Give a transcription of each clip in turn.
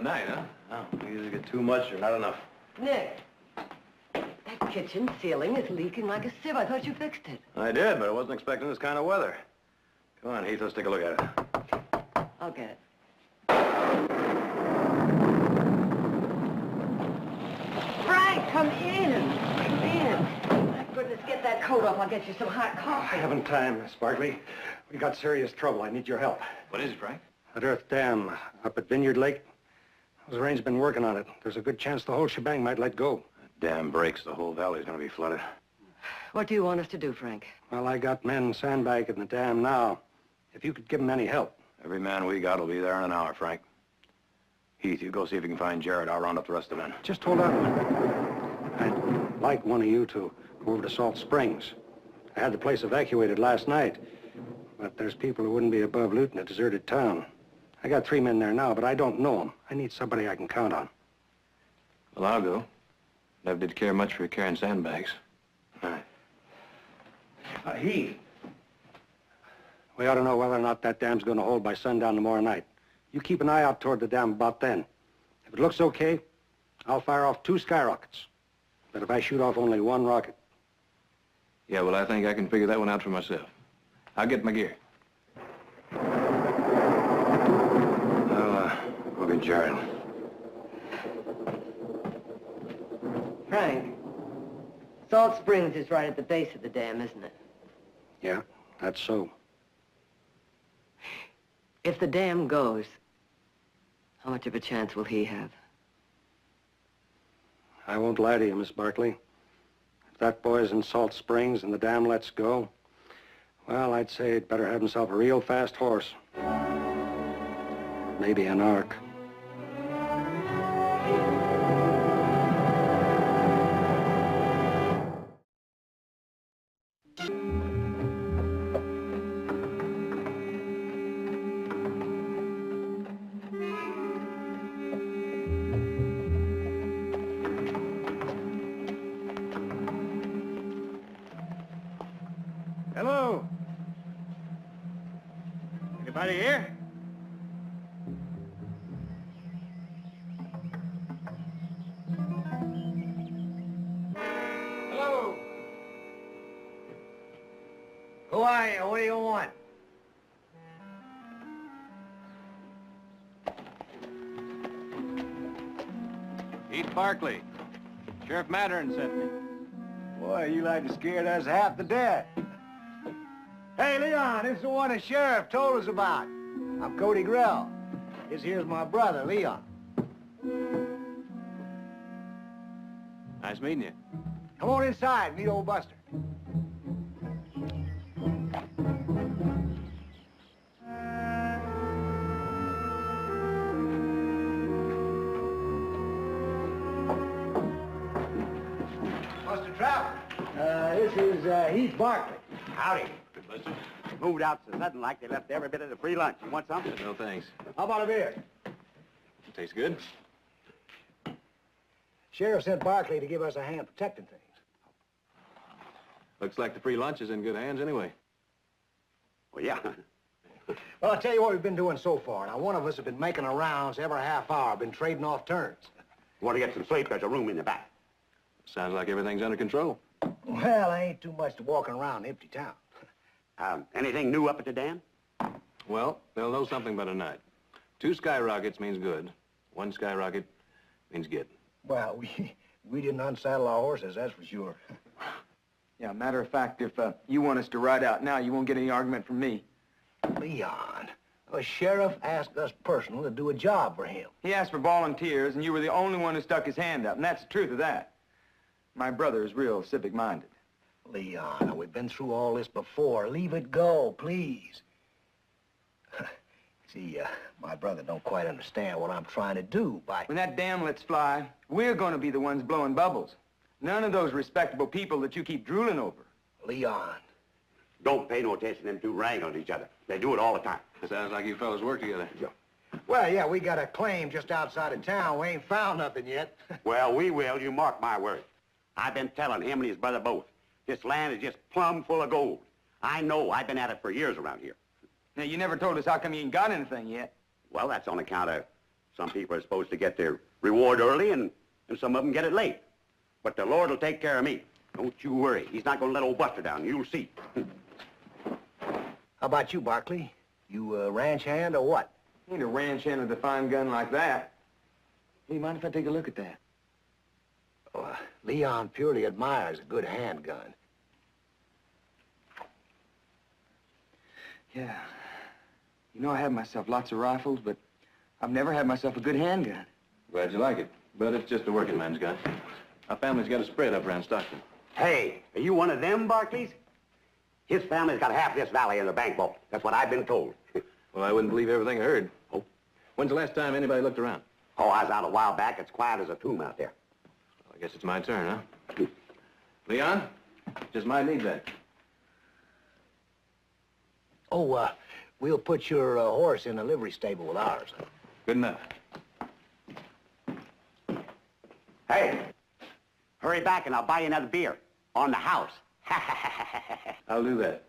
the night, huh? Oh, we either get too much or not enough. Nick, that kitchen ceiling is leaking like a sieve. I thought you fixed it. I did, but I wasn't expecting this kind of weather. Come on, Heath, let's take a look at it. I'll get it. Frank, come in. Come in. My goodness, get that coat off. I'll get you some hot coffee. I haven't time, Miss Barkley. We got serious trouble. I need your help. What is it, Frank? That earth dam up at Vineyard Lake. Those Rain's been working on it. There's a good chance the whole shebang might let go. Dam breaks, the whole valley's gonna be flooded. What do you want us to do, Frank? Well, I got men sandbagging the dam now. If you could give them any help. Every man we got will be there in an hour, Frank. Heath, you go see if you can find Jared. I'll round up the rest of the men. Just hold on a minute. I'd like one of you to go over to Salt Springs. I had the place evacuated last night, but there's people who wouldn't be above looting a deserted town. I got 3 men there now, but I don't know them. I need somebody I can count on. Well, I'll go. Never did care much for carrying sandbags. All right. Heath. We ought to know whether or not that dam's going to hold by sundown tomorrow night. You keep an eye out toward the dam about then. If it looks okay, I'll fire off 2 skyrockets. But if I shoot off only 1 rocket... Yeah, well, I think I can figure that one out for myself. I'll get my gear. I'll go get Jared. Frank, Salt Springs is right at the base of the dam, isn't it? Yeah, that's so. If the dam goes, how much of a chance will he have? I won't lie to you, Miss Barkley. If that boy's in Salt Springs and the dam lets go, well, I'd say he'd better have himself a real fast horse. Maybe an ark. Hello. Anybody here? Hello. Who are you? What do you want? Heath Barkley. Sheriff Mattern sent me. Boy, you like to scared us half to death. Hey, Leon, this is the one the sheriff told us about. I'm Cody Grell. This here's my brother, Leon. Nice meeting you. Come on inside, meet old Buster. Buster Trout. This is Heath Barkley. Howdy. Good, Buster. Moved out so sudden like they left every bit of the free lunch. You want something? No, thanks. How about a beer? Tastes good. Sheriff sent Barkley to give us a hand protecting things. Looks like the free lunch is in good hands anyway. Well, yeah. Well, I'll tell you what we've been doing so far. Now, one of us has been making the rounds every half hour, been trading off turns. You want to get some sleep? There's a room in the back. Sounds like everything's under control. Well, ain't too much to walking around an empty town. Anything new up at the dam? Well, they'll know something by tonight. 2 skyrockets means good. 1 skyrocket means get. Well, we didn't unsaddle our horses, that's for sure. Yeah, matter of fact, if you want us to ride out now, you won't get any argument from me. Leon, the sheriff asked us personal to do a job for him. He asked for volunteers, and you were the only one who stuck his hand up, and that's the truth of that. My brother is real civic-minded. Leon, we've been through all this before. Leave it go, please. See, my brother don't quite understand what I'm trying to do by... When that dam lets fly, we're going to be the ones blowing bubbles. None of those respectable people that you keep drooling over. Leon. Don't pay no attention to them 2 wrangling each other. They do it all the time. Sounds like you fellas work together. Well, yeah, we got a claim just outside of town. We ain't found nothing yet. Well, we will. You mark my word. I've been telling him and his brother both. This land is just plumb full of gold. I know. I've been at it for years around here. Now, you never told us how come you ain't got anything yet. Well, that's on account of Some people are supposed to get their reward early, and some of them get it late. But the Lord will take care of me. Don't you worry. He's not going to let old Buster down. You'll see. How about you, Barkley? You a ranch hand or what? Ain't a ranch hand with a fine gun like that. Hey, mind if I take a look at that? Oh, Leon purely admires a good handgun. Yeah. You know, I have myself lots of rifles, but I've never had myself a good handgun. Glad you like it. But it's just a working man's gun. Our family's got a spread up around Stockton. Hey, are you one of them Barkleys? His family's got half this valley in the bank vault. That's what I've been told. Well, I wouldn't believe everything I heard. Oh? When's the last time anybody looked around? Oh, I was out a while back. It's quiet as a tomb out there. Well, I guess it's my turn, huh? Leon, just might need that. Oh, we'll put your horse in a livery stable with ours. Good enough. Hey, hurry back and I'll buy you another beer. On the house. I'll do that.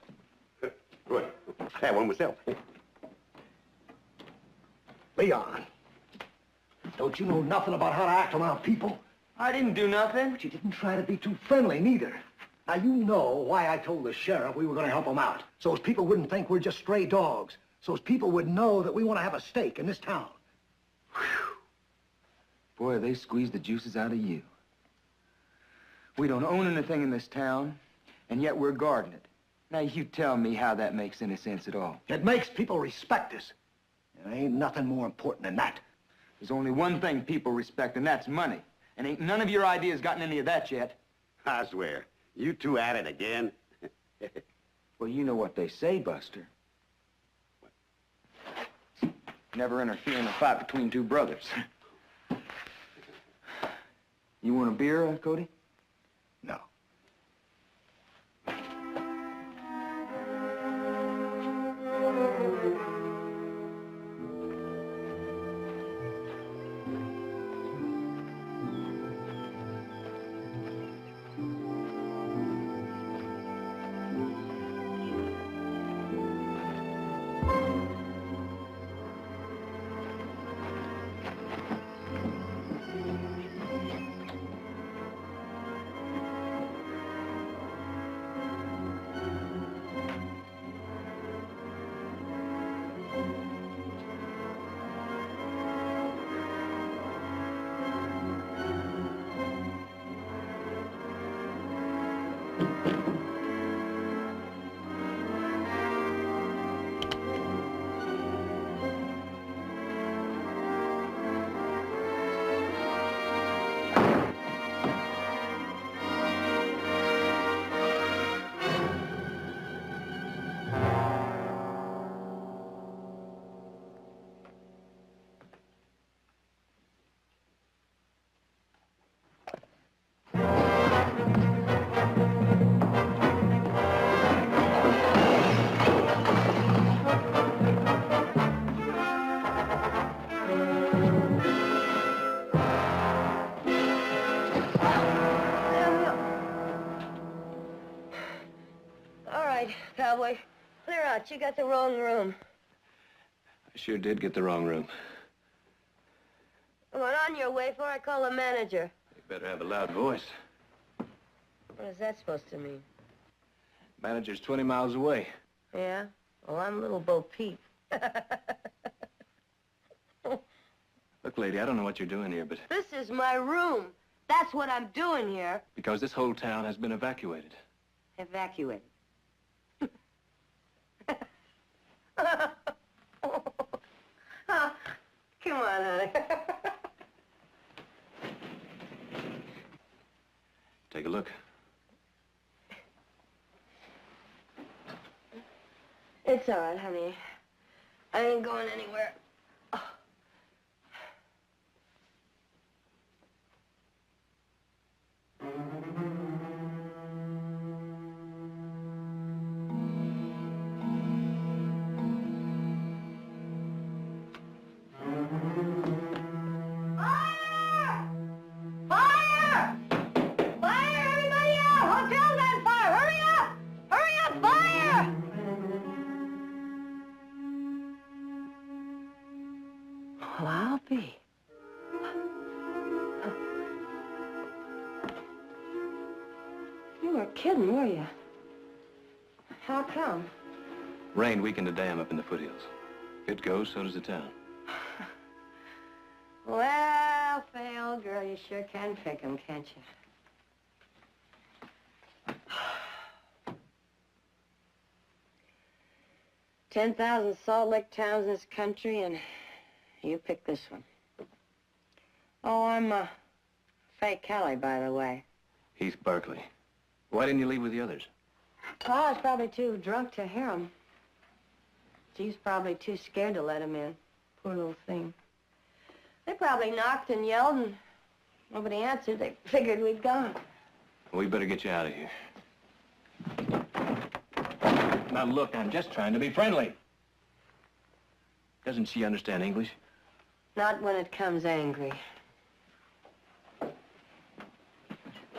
Good. I have one myself. Leon, don't you know nothing about how to act around people? I didn't do nothing. But you didn't try to be too friendly, neither. Now, you know why I told the sheriff we were going to help him out. So as people wouldn't think we're just stray dogs. So as people would know that we want to have a stake in this town. Boy, they squeezed the juices out of you. We don't own anything in this town, and yet we're guarding it. Now, you tell me how that makes any sense at all. It makes people respect us. There ain't nothing more important than that. There's only one thing people respect, and that's money. And ain't none of your ideas gotten any of that yet. I swear. You two at it again? Well, you know what they say, Buster. Never interfere in a fight between two brothers. You want a beer, Cody? No. Cowboy, clear out. You got the wrong room. I sure did get the wrong room. Come on your way before I call the manager. You better have a loud voice. What is that supposed to mean? Manager's 20 miles away. Yeah? Well, I'm Little Bo Peep. Look, lady, I don't know what you're doing here, but... This is my room. That's what I'm doing here. Because this whole town has been evacuated. Evacuated. Come on, honey. Take a look. It's all right, honey. I ain't going anywhere. kidding, were you? How come? Rain weakened a dam up in the foothills. If it goes, so does the town. Well, Fay, old girl, you sure can pick 'em, can't you? 10,000 Salt Lake towns in this country, and you pick this one. Oh, I'm, Fay Kelly, by the way. Heath Barkley. Why didn't you leave with the others? Well, I was probably too drunk to hear 'em. She's probably too scared to let him in. Poor little thing. They probably knocked and yelled, and nobody answered. They figured we'd gone. Well, we better get you out of here. Now, look, I'm just trying to be friendly. Doesn't she understand English? Not when it comes angry.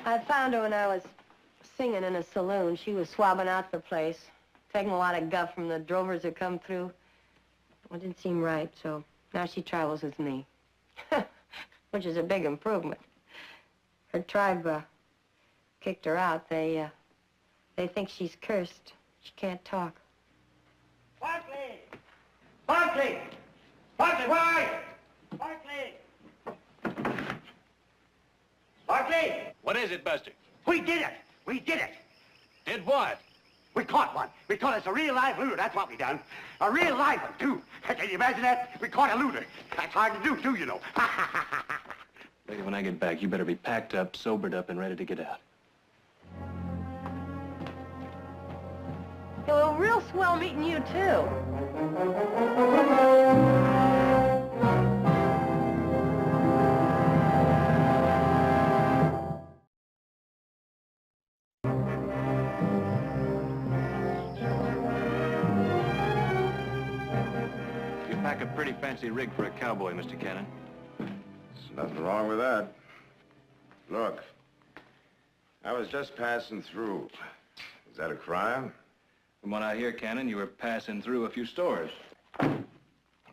I found her when I was singing in a saloon. She was swabbing out the place, taking a lot of guff from the drovers that come through. Well, it didn't seem right, so now she travels with me, which is a big improvement. Her tribe kicked her out. They think she's cursed. She can't talk. Barkley! Barkley! Barkley, where are you? Barkley! Barkley! What is it, Buster? We did it! We did it! Did what? We caught one. We caught us a real live looter. That's what we done. A real live one, too. Can you imagine that? We caught a looter. That's hard to do, too, you know. Maybe when I get back, you better be packed up, sobered up, and ready to get out. It was real swell meeting you, too. You pack a pretty fancy rig for a cowboy, Mr. Cannon. There's nothing wrong with that. Look, I was just passing through. Is that a crime? From what I hear, Cannon, you were passing through a few stores.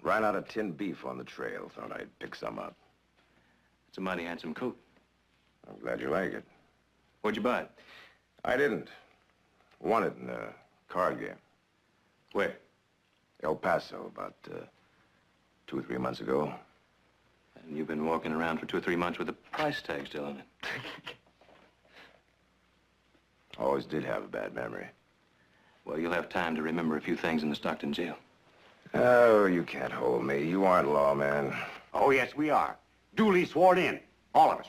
Ran out of tinned beef on the trail. Thought I'd pick some up. It's a mighty handsome coat. I'm glad you like it. Where'd you buy it? I didn't. Won it in a card game. Where? El Paso, about 2 or 3 months ago. And you've been walking around for 2 or 3 months with the price tag still on it. Always did have a bad memory. Well, you'll have time to remember a few things in the Stockton jail. Oh, you can't hold me. You aren't lawman. Oh, yes, we are. Duly sworn in. All of us.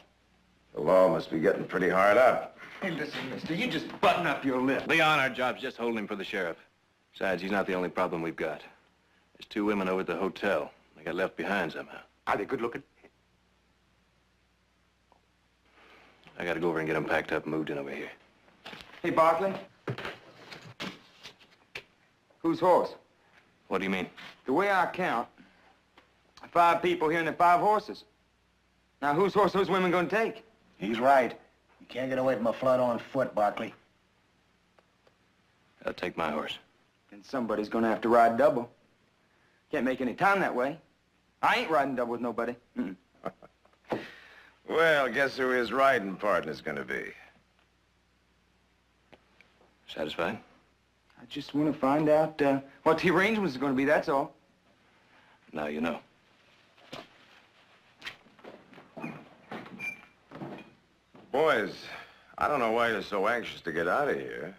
The law must be getting pretty hard up. Hey, listen, mister, you just button up your lip. Leon, our job's just holding him for the sheriff. Besides, he's not the only problem we've got. There's 2 women over at the hotel. They got left behind somehow. Are they good looking? I gotta go over and get them packed up and moved in over here. Hey, Barkley. Whose horse? What do you mean? The way I count, 5 people here and 5 horses. Now, whose horse are those women gonna take? He's right. You can't get away from a flood on foot, Barkley. I'll take my horse. Then somebody's gonna have to ride double. Can't make any time that way. I ain't riding double with nobody. Mm-mm. Well, guess who his riding partner's gonna be? Satisfied? I just want to find out what the arrangements are going to be, that's all. Now you know. Boys, I don't know why you're so anxious to get out of here.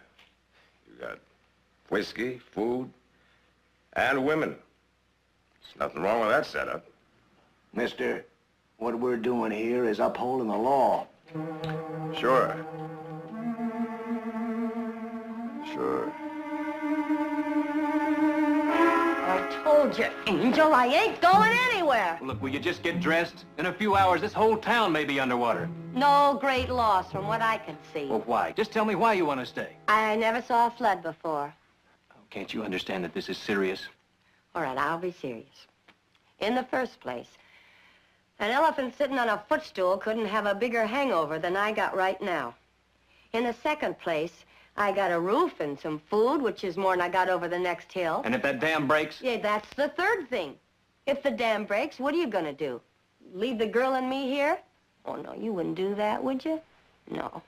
You got whiskey, food, and women. There's nothing wrong with that setup. Mister, what we're doing here is upholding the law. Sure. Sure. I told you, Angel, I ain't going anywhere. Look, will you just get dressed? In a few hours, this whole town may be underwater. No great loss from what I can see. Well, why? Just tell me why you want to stay. I never saw a flood before. Oh, can't you understand that this is serious? All right, I'll be serious. In the first place, an elephant sitting on a footstool couldn't have a bigger hangover than I got right now. In the second place, I got a roof and some food, which is more than I got over the next hill. And if that dam breaks? Yeah, that's the third thing. If the dam breaks, what are you gonna do? Leave the girl and me here? Oh, no, you wouldn't do that, would you? No.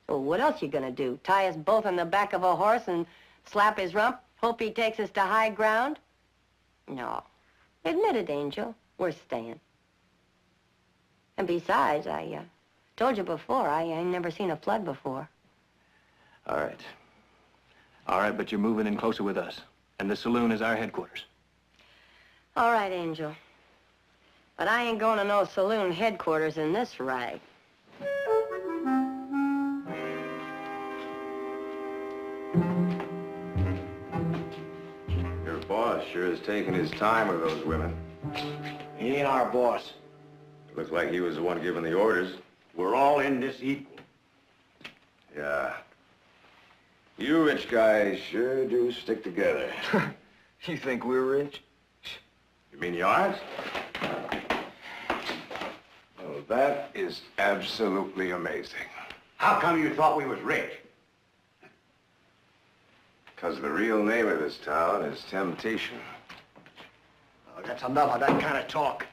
Well, what else you gonna do? Tie us both on the back of a horse and slap his rump? Hope he takes us to high ground? No. Admit it, Angel. We're staying. And besides, I told you before, I ain't never seen a flood before. All right. All right, but you're moving in closer with us. And the saloon is our headquarters. All right, Angel. But I ain't going to no saloon headquarters in this rag. Your boss sure is taking his time with those women. He ain't our boss. Looks like he was the one giving the orders. We're all in this equal. Yeah. You rich guys sure do stick together. You think we're rich? You mean you aren't? Well, that is absolutely amazing. How come you thought we was rich? Because the real name of this town is Temptation. Oh, that's enough of that kind of talk.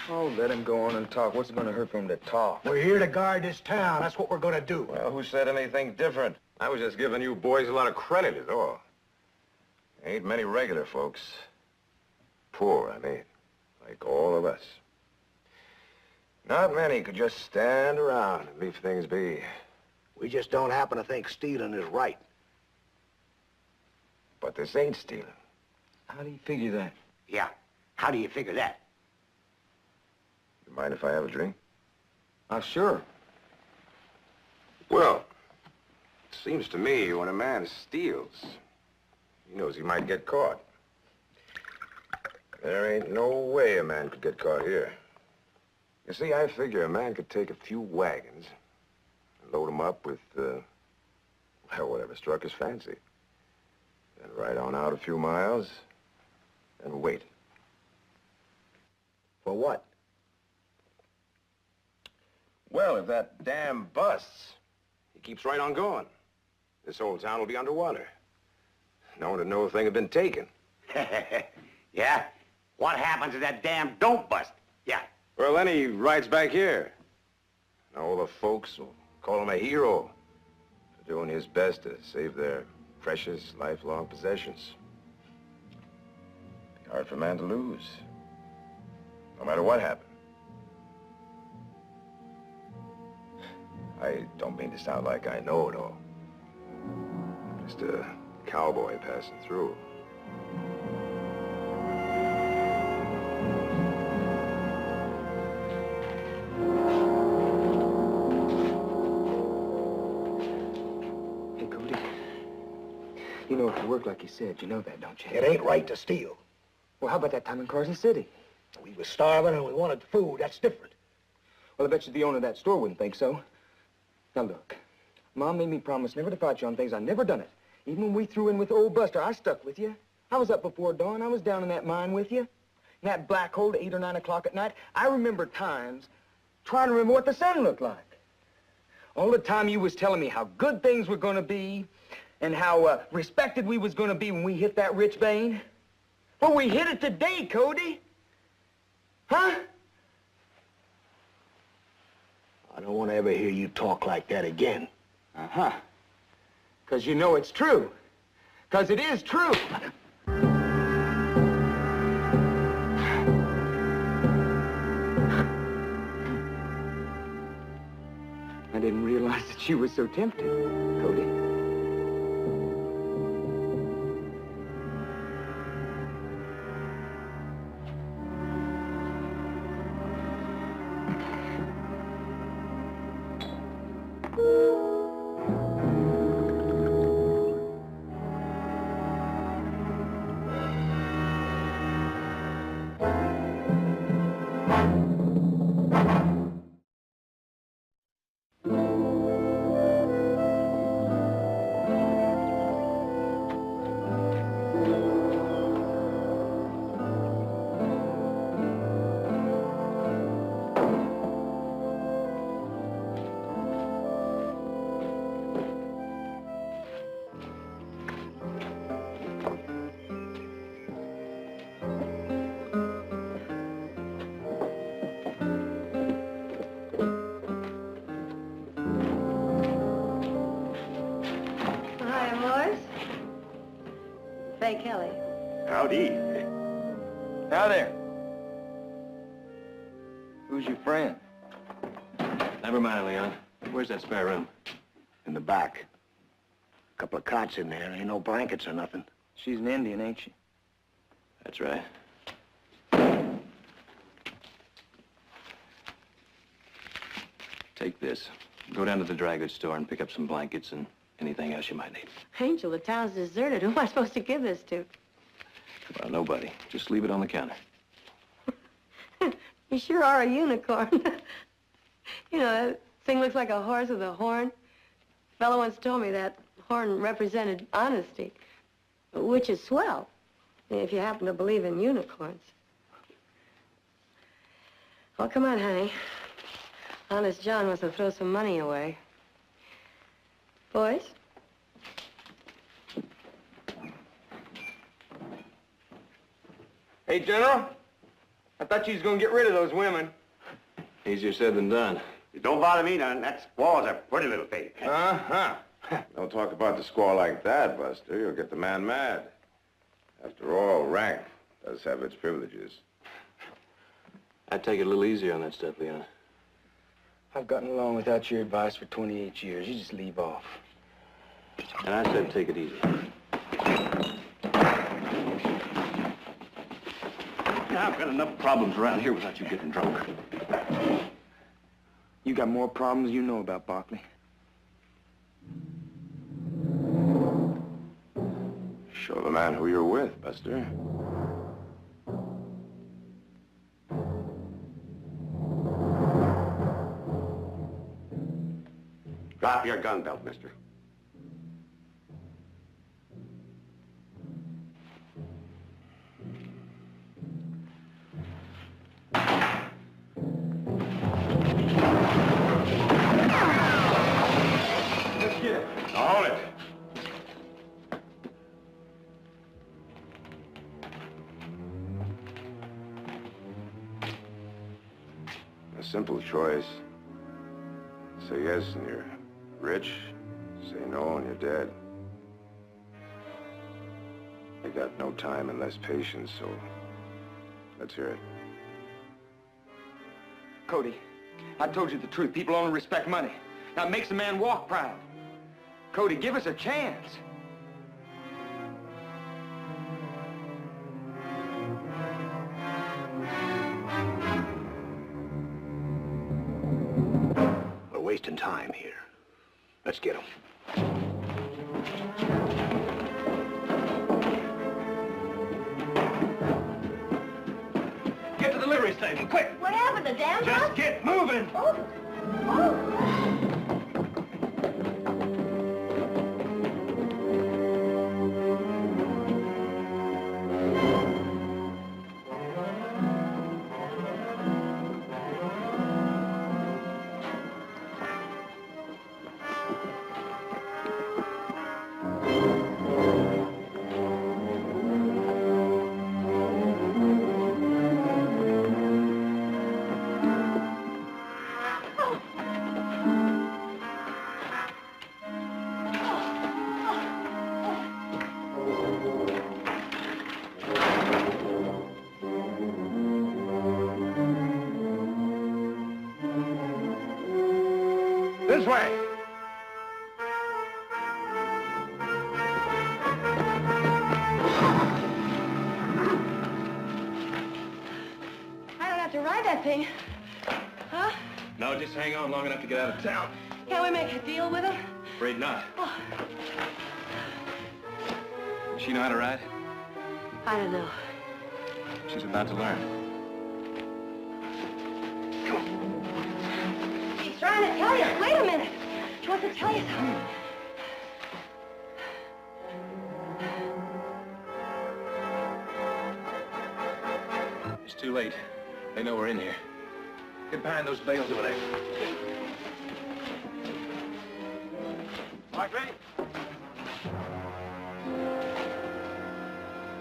Oh, let him go on and talk. What's it going to hurt for him to talk? We're here to guard this town. That's what we're going to do. Well, who said anything different? I was just giving you boys a lot of credit is all. Ain't many regular folks. Poor, I mean. Like all of us. Not many could just stand around and leave things be. We just don't happen to think stealing is right. But this ain't stealing. How do you figure that? Yeah. How do you figure that? You mind if I have a drink? Sure. Well, it seems to me when a man steals, he knows he might get caught. There ain't no way a man could get caught here. You see, I figure a man could take a few wagons and load them up with, well, whatever struck his fancy. Then ride on out a few miles and wait. For what? Well, if that dam busts, he keeps right on going. This whole town will be underwater. No one would know if thing had been taken. Yeah? What happens if that dam don't bust? Yeah. Well, then he rides back here. And all the folks will call him a hero for doing his best to save their precious, lifelong possessions. Be hard for a man to lose, no matter what happened. I don't mean to sound like I know it all. I'm just a cowboy passing through. Hey, Cody. You know, if you work like you said, you know that, don't you? It ain't right to steal. Well, how about that time in Carson City? We was starving and we wanted food. That's different. Well, I bet you the owner of that store wouldn't think so. Now, look. Mom made me promise never to fight you on things. I never done it. Even when we threw in with old Buster, I stuck with you. I was up before dawn. I was down in that mine with you. In that black hole at 8 or 9 o'clock at night. I remember times trying to remember what the sun looked like. All the time you was telling me how good things were going to be and how respected we was going to be when we hit that rich vein. Well, we hit it today, Cody. Huh? I don't want to ever hear you talk like that again. Uh-huh. Because you know it's true. Because it is true. I didn't realize that you were so tempted, Cody. Howdy. Now there. Who's your friend? Never mind, Leon. Where's that spare room? In the back. A couple of cots in there. Ain't no blankets or nothing. She's an Indian, ain't she? That's right. Take this. Go down to the dry goods store and pick up some blankets and anything else you might need. Angel, the town's deserted. Who am I supposed to give this to? Well, nobody. Just leave it on the counter. You sure are a unicorn. You know, that thing looks like a horse with a horn. A fellow once told me that horn represented honesty, which is swell, if you happen to believe in unicorns. Well, come on, honey. Honest John wants to throw some money away. Boys? Hey, General. I thought you was gonna get rid of those women. Easier said than done. Don't bother me none. That squaw's a pretty little thing. Uh-huh. Don't talk about the squaw like that, Buster. You'll get the man mad. After all, rank does have its privileges. I'd take it a little easier on that stuff, Leon. I've gotten along without your advice for 28 years. You just leave off. And I said take it easy. I've got enough problems around here without you getting drunk. You got more problems you know about, Barkley. Show the man who you're with, Buster. Drop your gun belt, mister. Let's get it. Now hold it. A simple choice. Say yes and you're rich. Say no and you're dead. I got no time and less patience, so let's hear it. Cody, I told you the truth. People only respect money. Now, it makes a man walk proud. Cody, give us a chance. We're wasting time here. Let's get him. Get to the livery stable, quick. What happened, the damn Just get moving. Oh. This way. I don't have to ride that thing. Huh? No, just hang on long enough to get out of town. Can't we make a deal with him? Afraid not. Oh, Does she know how to ride? I don't know. She's about to learn. She's trying to tell you. Wait a minute. She wants to tell you something. It's too late. They know we're in here. Get behind those bales over there. Barkley?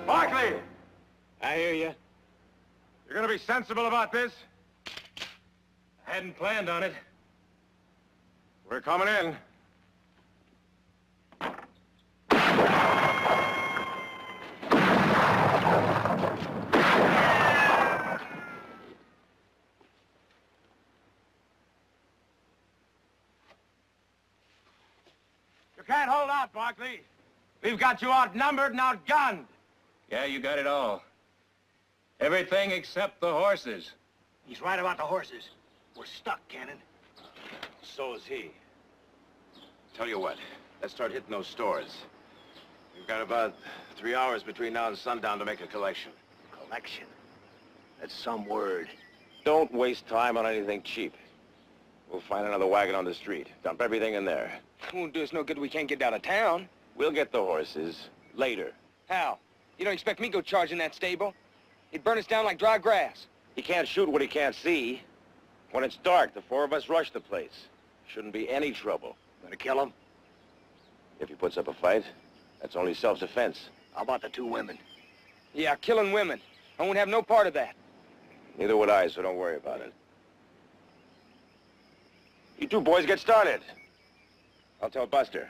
Barkley! I hear you. You're gonna be sensible about this? Hadn't planned on it. We're coming in. You can't hold out, Barkley. We've got you outnumbered and outgunned. Yeah, you got it all. Everything except the horses. He's right about the horses. We're stuck, Cannon. So is he. Tell you what, let's start hitting those stores. We've got about 3 hours between now and sundown to make a collection. Collection? That's some word. Don't waste time on anything cheap. We'll find another wagon on the street. Dump everything in there. Won't do us no good. We can't get out of town. We'll get the horses later. How? You don't expect me to go charging that stable? He'd burn us down like dry grass. He can't shoot what he can't see. When it's dark, the 4 of us rush the place. Shouldn't be any trouble. Gonna kill him? If he puts up a fight, that's only self-defense. How about the 2 women? Yeah, killing women. I won't have no part of that. Neither would I, so don't worry about it. You 2 boys get started. I'll tell Buster.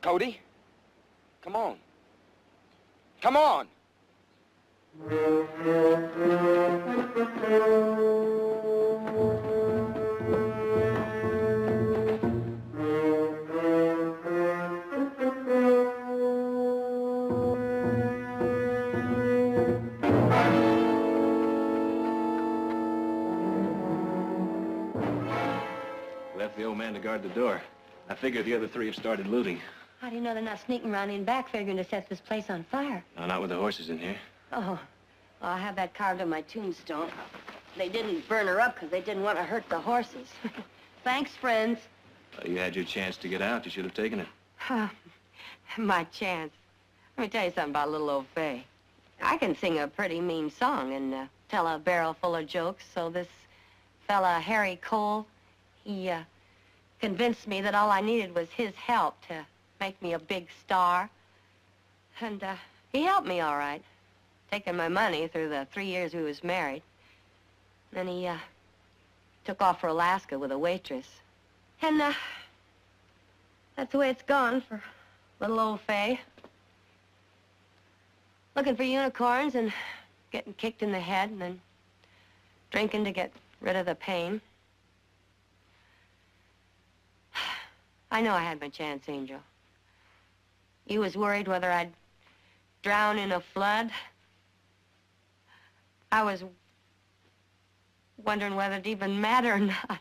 Cody? Come on. Come on! Left the old man to guard the door. I figured the other 3 have started looting. How do you know they're not sneaking around in back figuring to set this place on fire? No, not with the horses in here. Oh, well, I have that carved on my tombstone. They didn't burn her up because they didn't want to hurt the horses. Thanks, friends. You had your chance to get out. You should have taken it. My chance. Let me tell you something about little old Fay. I can sing a pretty mean song and tell a barrel full of jokes, so this fella, Harry Cole, he convinced me that all I needed was his help to make me a big star. And he helped me all right, taking my money through the 3 years we was married. Then he took off for Alaska with a waitress. And that's the way it's gone for little old Fay. Looking for unicorns and getting kicked in the head and then drinking to get rid of the pain. I know I had my chance, Angel. You was worried whether I'd drown in a flood. I was wondering whether it'd even matter or not.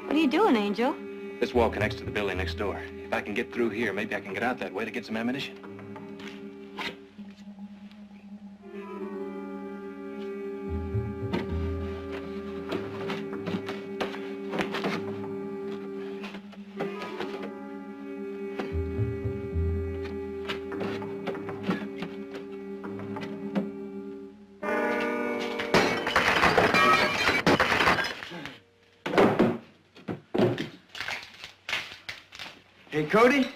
What are you doing, Angel? This wall connects to the building next door. If I can get through here, maybe I can get out that way to get some ammunition. Hey, Cody,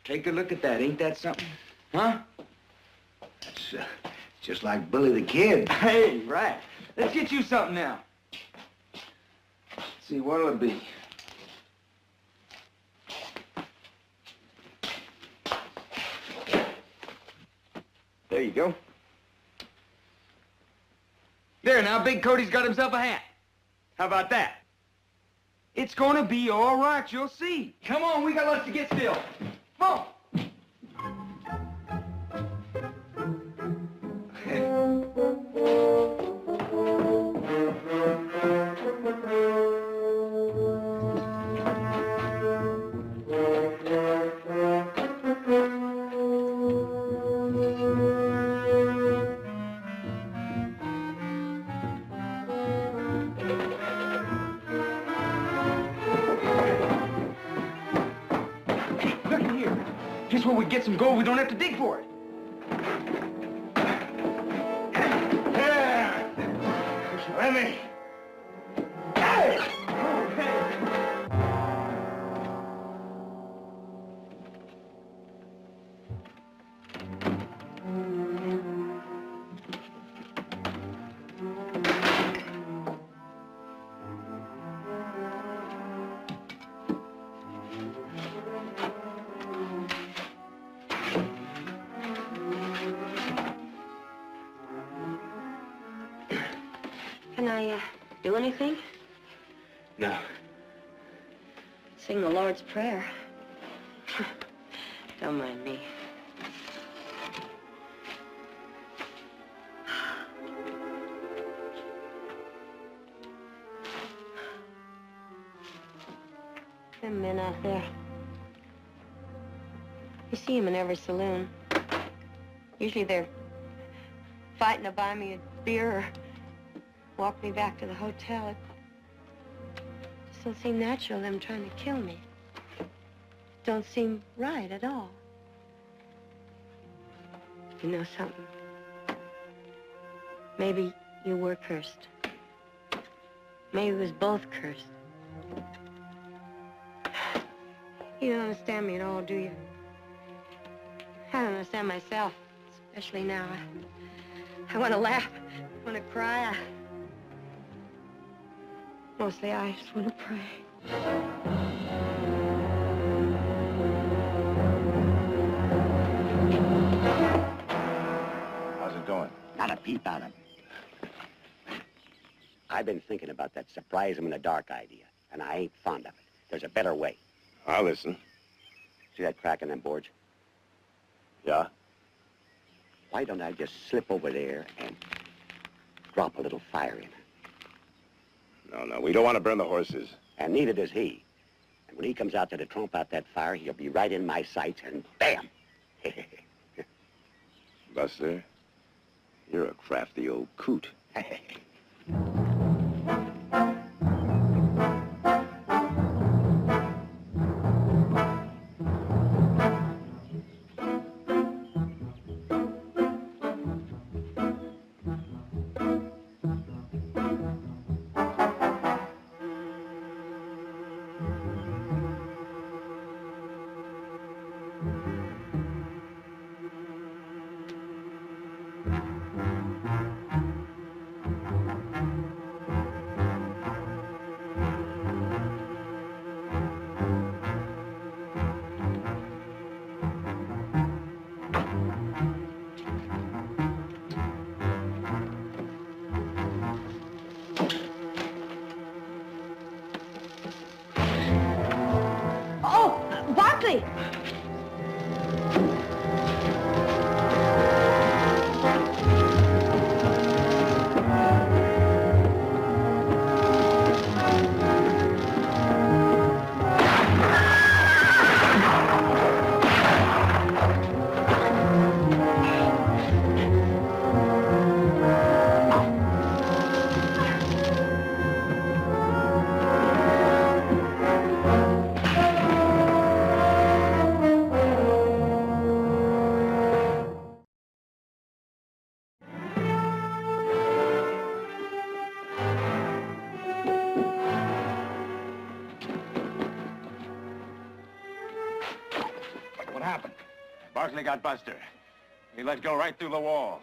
take a look at that. Ain't that something? Huh? That's just like Billy the Kid. Hey, right. Let's get you something now. Let's see, what'll it be? There you go. There, now Big Cody's got himself a hat. How about that? It's gonna be all right, you'll see. Come on, we got lots to get still. Come on. Here's where we get some gold. We don't have to dig for it. Let me. Can I, do anything? No. Sing the Lord's Prayer. Don't mind me. Them men out there. You see them in every saloon. Usually they're fighting to buy me a beer or walk me back to the hotel. It just don't seem natural, them trying to kill me. Don't seem right at all. You know something? Maybe you were cursed. Maybe it was both cursed. You don't understand me at all, do you? I don't understand myself, especially now. I want to laugh, I want to cry. Mostly I just want to pray. How's it going? Not a peep out of him. I've been thinking about that surprise him in the dark idea, and I ain't fond of it. There's a better way. I'll listen. See that crack in them boards? Yeah? Why don't I just slip over there and drop a little fire in her? No, we don't want to burn the horses. And neither does he. And when he comes out there to tromp out that fire, he'll be right in my sights, and bam! Buster, you're a crafty old coot. Barkley! What happened? Barkley got Buster. He let go right through the wall.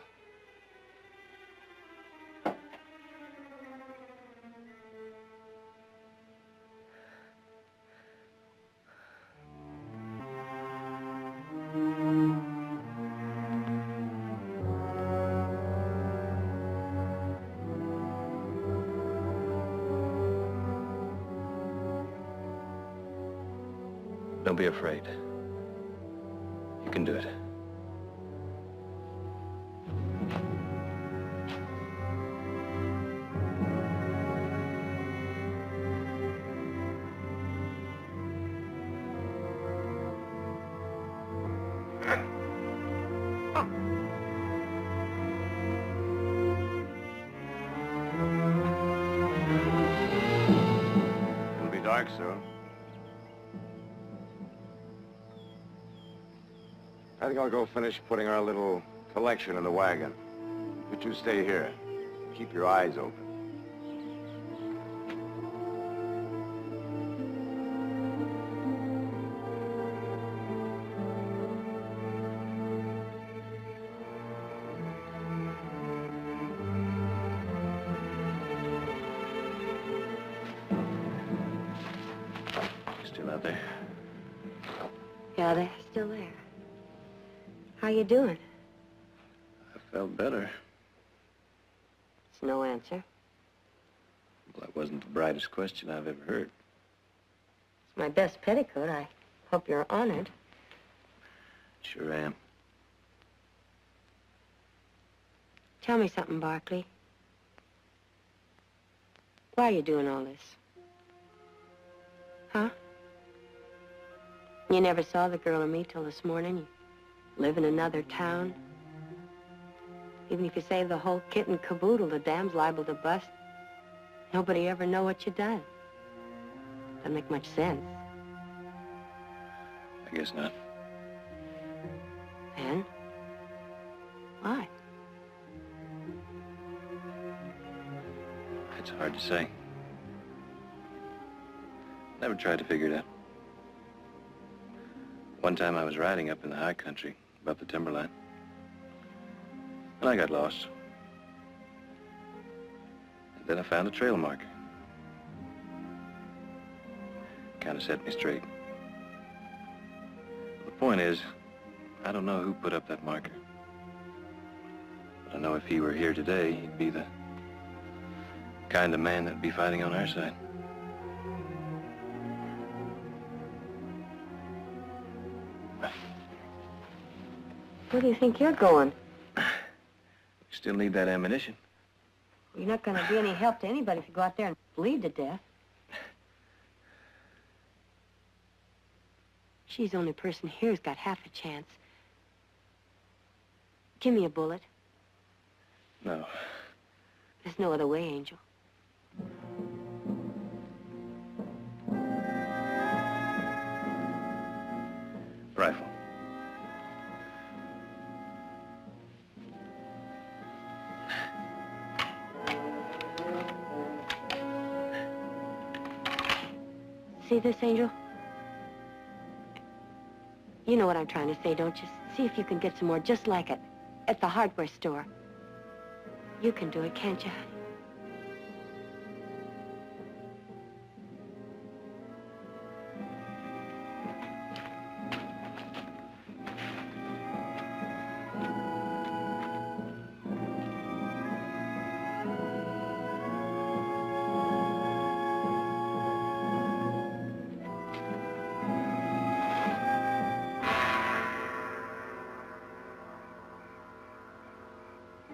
Don't be afraid. You can do it. It'll be dark soon. I think I'll go finish putting our little collection in the wagon. You two stay here. Keep your eyes open. out there. Yeah, they're still there. How you doing? I felt better. It's no answer. Well, that wasn't the brightest question I've ever heard. It's my best petticoat. I hope you're honored. Sure am. Tell me something, Barkley. Why are you doing all this? Huh? You never saw the girl or me till this morning. You live in another town. Even if you save the whole kit and caboodle, the dam's liable to bust. Nobody ever know what you done. Doesn't make much sense. I guess not. Then? Why? It's hard to say. Never tried to figure it out. One time I was riding up in the high country, above the timberline, and I got lost. And then I found a trail marker. Kind of set me straight. The point is, I don't know who put up that marker. But I know if he were here today, he'd be the kind of man that'd be fighting on our side. Where do you think you're going? We still need that ammunition. You're not going to be any help to anybody if you go out there and bleed to death. She's the only person here who's got half a chance. Give me a bullet. No. There's no other way, Angel. Rifle. See this, Angel? You know what I'm trying to say, don't you? See if you can get some more just like it at the hardware store. You can do it, can't you?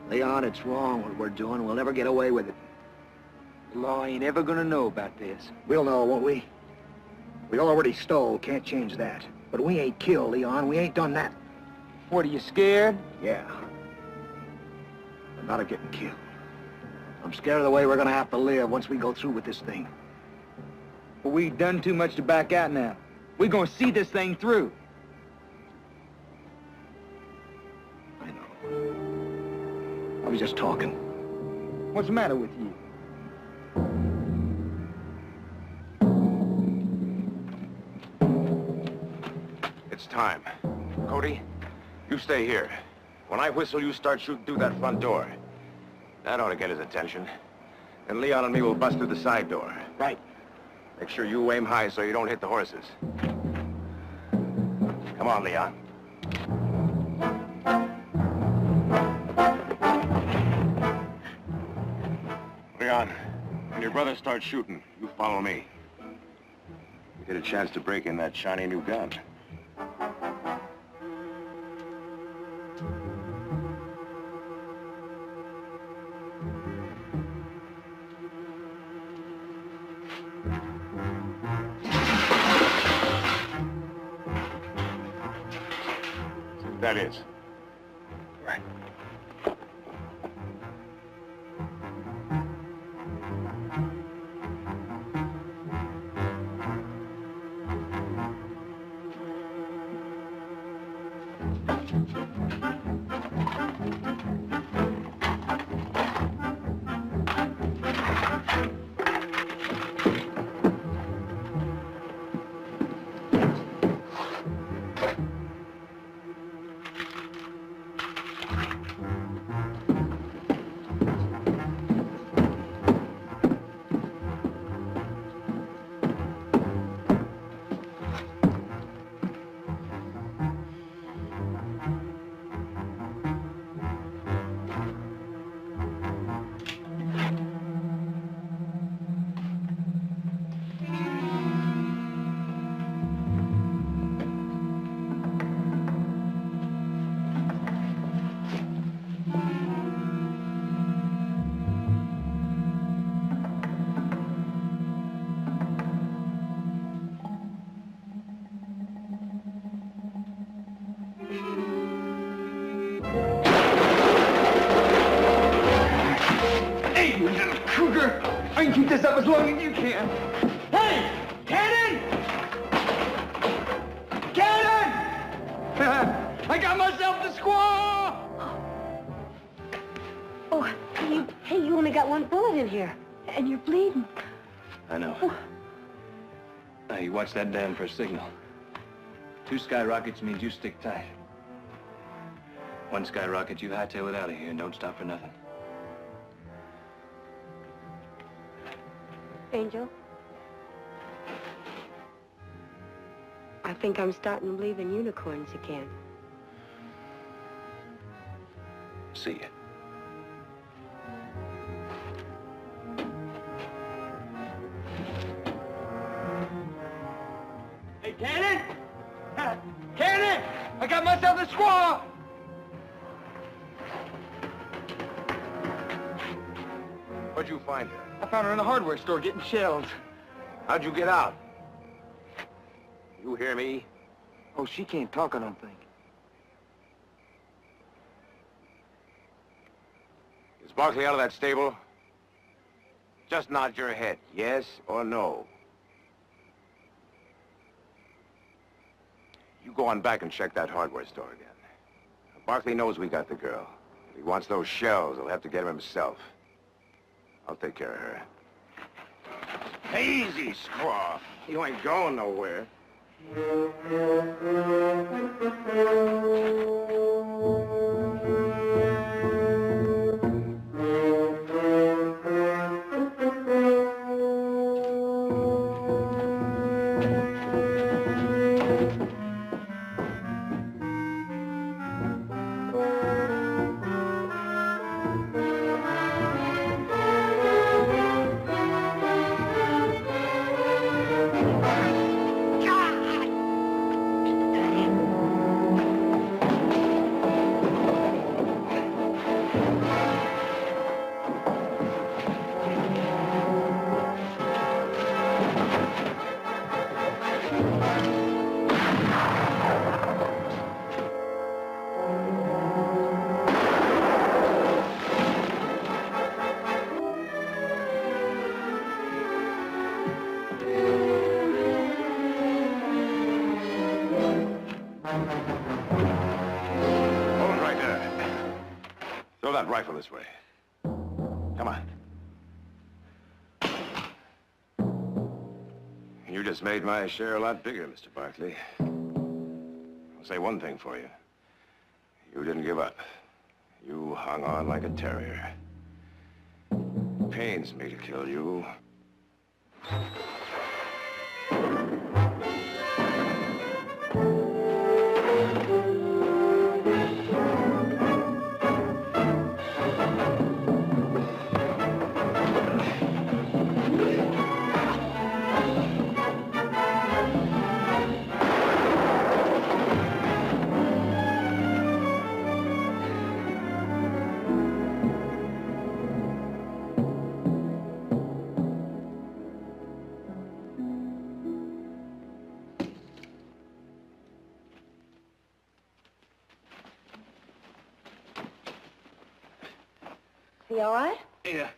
Leon, it's wrong what we're doing. We'll never get away with it. The law ain't ever gonna know about this. We'll know, won't we? We already stole, can't change that. But we ain't killed, Leon. We ain't done that. What, are you scared? Yeah. But not of getting killed. I'm scared of the way we're gonna have to live once we go through with this thing. But we done too much to back out now. We're gonna see this thing through. I know. I was just talking. What's the matter with you? It's time. Cody, you stay here. When I whistle, you start shooting through that front door. That ought to get his attention. And Leon and me will bust through the side door. Right. Make sure you aim high so you don't hit the horses. Come on, Leon. Leon, when your brother starts shooting, you follow me. You get a chance to break in that shiny new gun. See what that is? Right. I can keep this up as long as you can. Hey! Cannon! Cannon! I got myself the squaw! Oh, hey, you only got one bullet in here, and you're bleeding. I know. Now, you watch that dam for a signal. 2 skyrockets means you stick tight. 1 skyrocket, you hightail it out of here and don't stop for nothing. Angel? I think I'm starting to believe in unicorns again. See ya. Hey, Cannon! Cannon! I got myself a squaw! What'd you find her? I found her in the hardware store getting shelled. How'd you get out? You hear me? Oh, she can't talk, I don't think. Is Barkley out of that stable? Just nod your head, yes or no. You go on back and check that hardware store again. Barkley knows we got the girl. If he wants those shells, he'll have to get them himself. I'll take care of her. Easy, squaw. You ain't going nowhere. That rifle this way. Come on. You just made my share a lot bigger, Mr. Barkley. I'll say one thing for you. You didn't give up. You hung on like a terrier. It pains me to kill you. You all right? Yeah.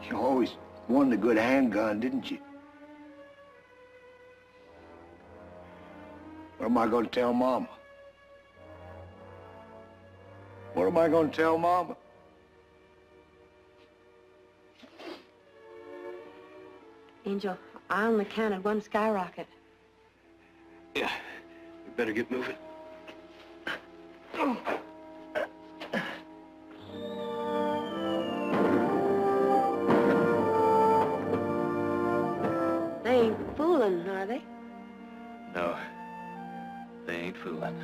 You always wanted a good handgun, didn't you? What am I going to tell Mama? What am I going to tell Mama? Angel, I only counted 1 skyrocket. Yeah. We better get moving. They ain't fooling, are they? No. They ain't fooling.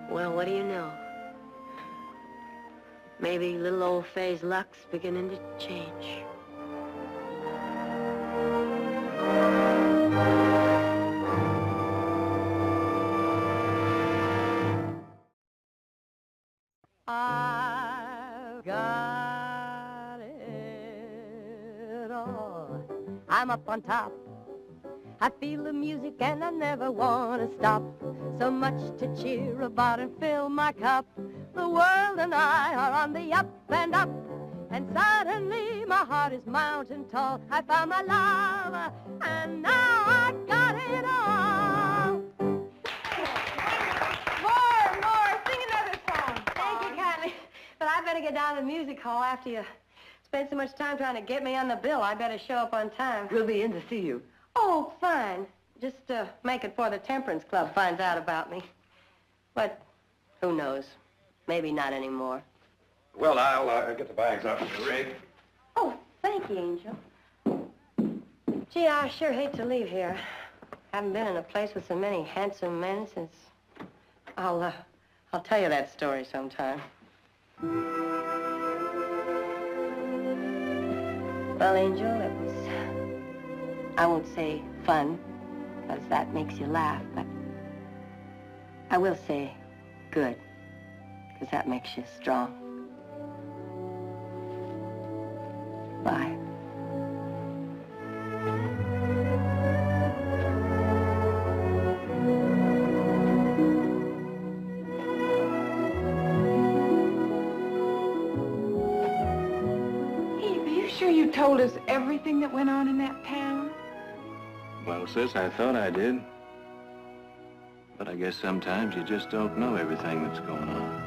Well, what do you know? Maybe little old Faye's luck's beginning to change. I've got it all. I'm up on top. I feel the music and I never want to stop. So much to cheer about and fill my cup. The world and I are on the up and up. And suddenly my heart is mountain tall. I found my love and now I got it all. More, sing another song. Thank you kindly. But I better get down to the music hall after you spend so much time trying to get me on the bill. I better show up on time. We'll be in to see you. Oh, fine. Just make it before the Temperance Club finds out about me. But who knows? Maybe not anymore. Well, I'll get the bags out of the rig. Oh, thank you, Angel. Gee, I sure hate to leave here. Haven't been in a place with so many handsome men since... I'll tell you that story sometime. Well, Angel, it was... I won't say fun, because that makes you laugh, but I will say good, because that makes you strong. Bye. Heath, are you sure you told us everything that went on in that town? Well, sis, I thought I did. But I guess sometimes you just don't know everything that's going on.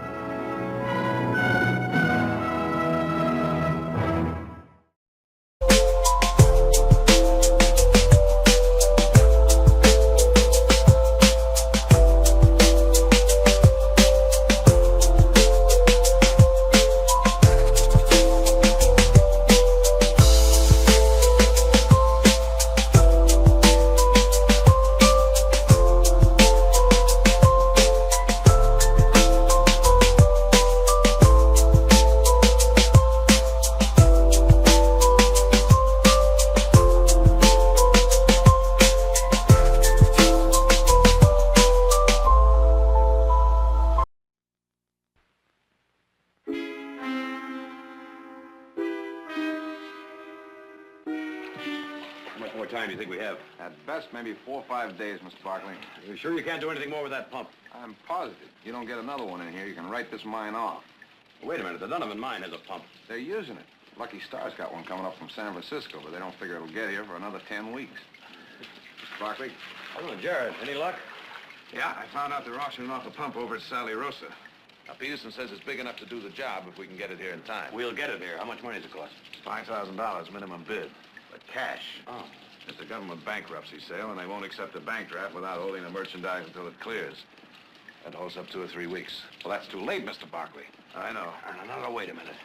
How much more time do you think we have? At best, maybe 4 or 5 days, Mr. Barkley. You sure you can't do anything more with that pump? I'm positive. You don't get another one in here, you can write this mine off. Wait a minute, the Donovan mine has a pump. They're using it. Lucky Star's got one coming up from San Francisco, but they don't figure it'll get here for another 10 weeks. Mr. Barkley? Hello, Jared. Any luck? Yeah, I found out they're auctioning off the pump over at Sally Rosa. Now, Peterson says it's big enough to do the job if we can get it here in time. We'll get it here. How much money does it cost? $5,000 minimum bid, but cash. Oh. It's a government bankruptcy sale, and they won't accept a bank draft without holding the merchandise until it clears. That holds up 2 or 3 weeks. Well, that's too late, Mr. Barkley. I know. No, wait a minute.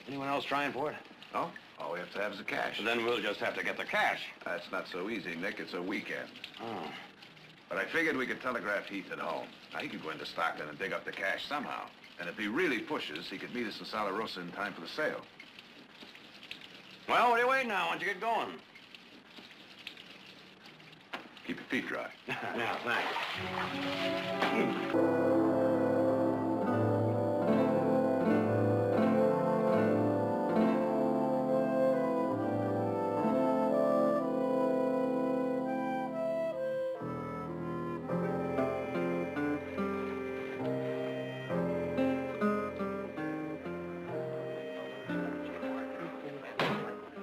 Anyone else trying for it? No? All we have to have is the cash. Then we'll just have to get the cash. That's not so easy, Nick. It's a weekend. Oh. But I figured we could telegraph Heath at home. Now, he could go into Stockton and dig up the cash somehow. And if he really pushes, he could meet us in Sally Rosa in time for the sale. Well, what are you waiting now? Why don't you get going? Keep your feet dry. Yeah, thanks.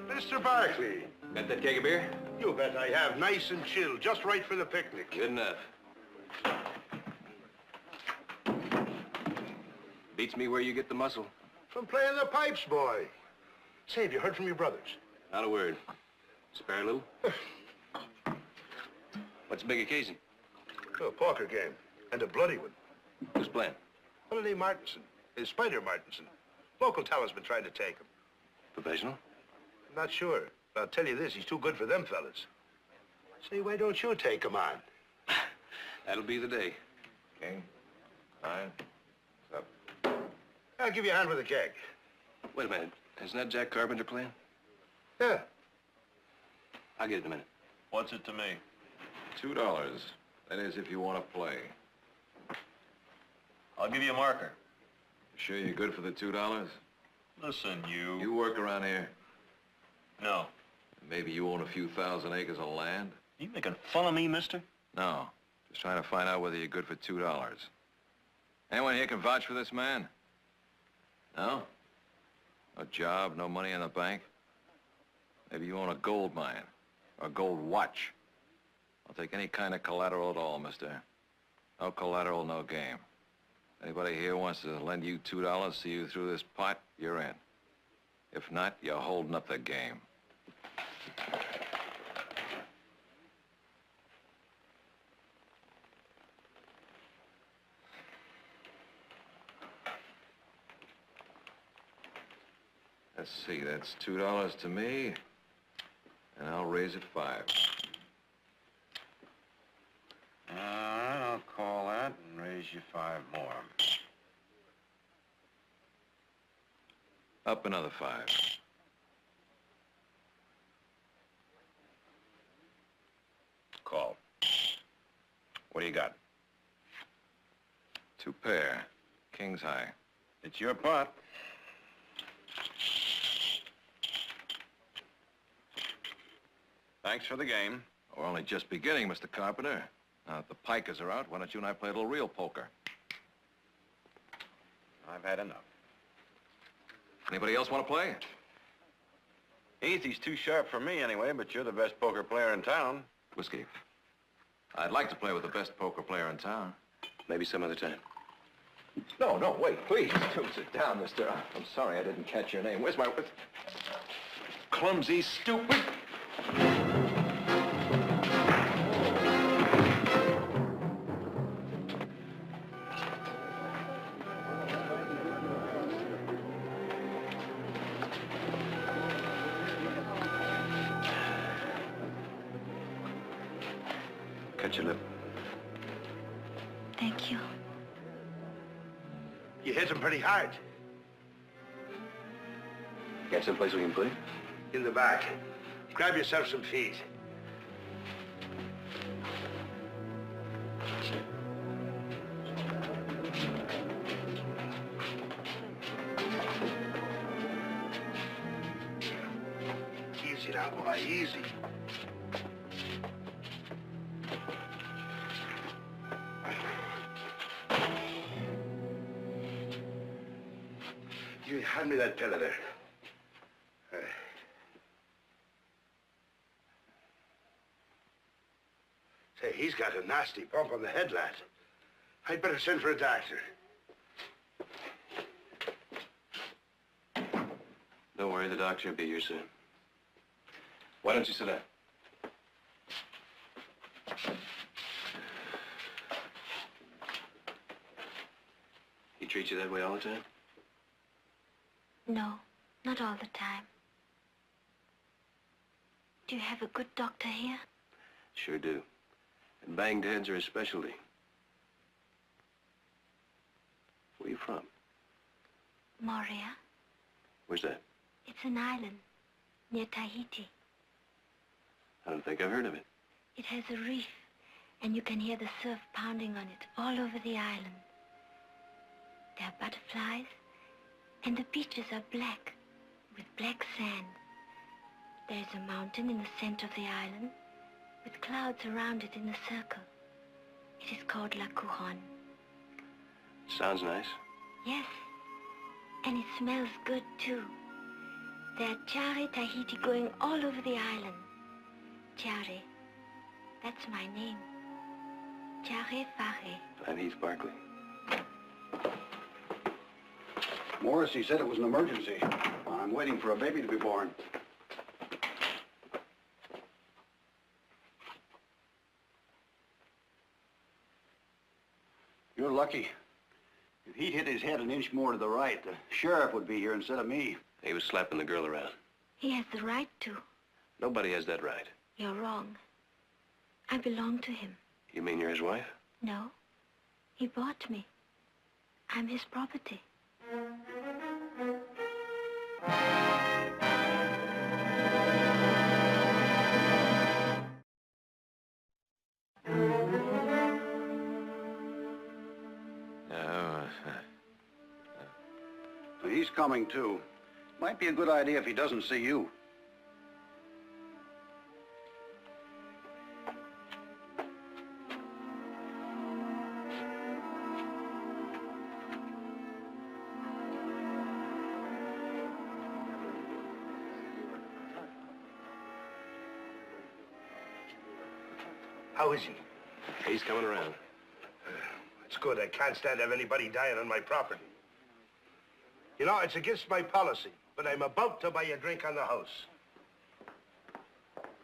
Mr. Barkley. Got that keg of beer? You bet I have. Nice and chill, just right for the picnic. Good enough. Beats me where you get the muscle. From playing the pipes, boy. Say, have you heard from your brothers? Not a word. Spare a little? What's the big occasion? A poker game, and a bloody one. Who's playing? Holiday Martinson. Spider Martinson. Local talent's been trying to take him. Professional? I'm not sure, but I'll tell you this, he's too good for them fellas. Say, why don't you take him on? That'll be the day. King, Fine. What's up? I'll give you a hand with the keg. Wait a minute. Isn't that Jack Carpenter playing? Yeah. I'll get it in a minute. What's it to me? $2. That is, if you want to play. I'll give you a marker. Sure you're good for the $2? Listen, you... You work around here? No. Maybe you own a few thousand acres of land? You making fun of me, mister? No. Just trying to find out whether you're good for $2. Anyone here can vouch for this man? No? No job, no money in the bank? Maybe you own a gold mine or a gold watch. I'll take any kind of collateral at all, mister. No collateral, no game. Anybody here wants to lend you $2, see you through this pot, you're in. If not, you're holding up the game. Let's see, that's $2 to me, and I'll raise it 5. I'll call that and raise you 5 more. Up another 5. Call. What do you got? 2 pair, king's high. It's your pot. Thanks for the game. We're only just beginning, Mr. Carpenter. Now that the pikers are out, why don't you and I play a little real poker? I've had enough. Anybody else want to play? Heath, he's too sharp for me anyway, but you're the best poker player in town. Whiskey. I'd like to play with the best poker player in town. Maybe some other time. No, no, wait, please. Don't sit down, mister. I'm sorry I didn't catch your name. Where's my... Clumsy, stupid... Cut your lip. Thank you. You hit him pretty hard. Got someplace we can play? In the back. Grab yourself some feet. Easy now, boy, easy. You hand me that pillow there. Say, he's got a nasty bump on the head, lad. I'd better send for a doctor. Don't worry, the doctor will be here soon. Why don't you sit down? He treats you that way all the time? No, not all the time. Do you have a good doctor here? Sure do. And banged heads are his specialty. Where you from? Moria. Where's that? It's an island near Tahiti. I don't think I've heard of it. It has a reef, and you can hear the surf pounding on it all over the island. There are butterflies, and the beaches are black, with black sand. There is a mountain in the center of the island, with clouds around it in a circle. It is called La Couronne. Sounds nice. Yes, and it smells good, too. There are Chare Tahiti going all over the island. Chare, that's my name. Chare Fare. I'm Heath Barkley. Morris, he said it was an emergency. I'm waiting for a baby to be born. You're lucky. If he'd hit his head an inch more to the right, the sheriff would be here instead of me. He was slapping the girl around. He has the right to. Nobody has that right. You're wrong. I belong to him. You mean you're his wife? No, he bought me. I'm his property. He's coming, too. Might be a good idea if he doesn't see you. How is he? He's coming around. It's good. I can't stand to have anybody dying on my property. You know, it's against my policy, but I'm about to buy a drink on the house.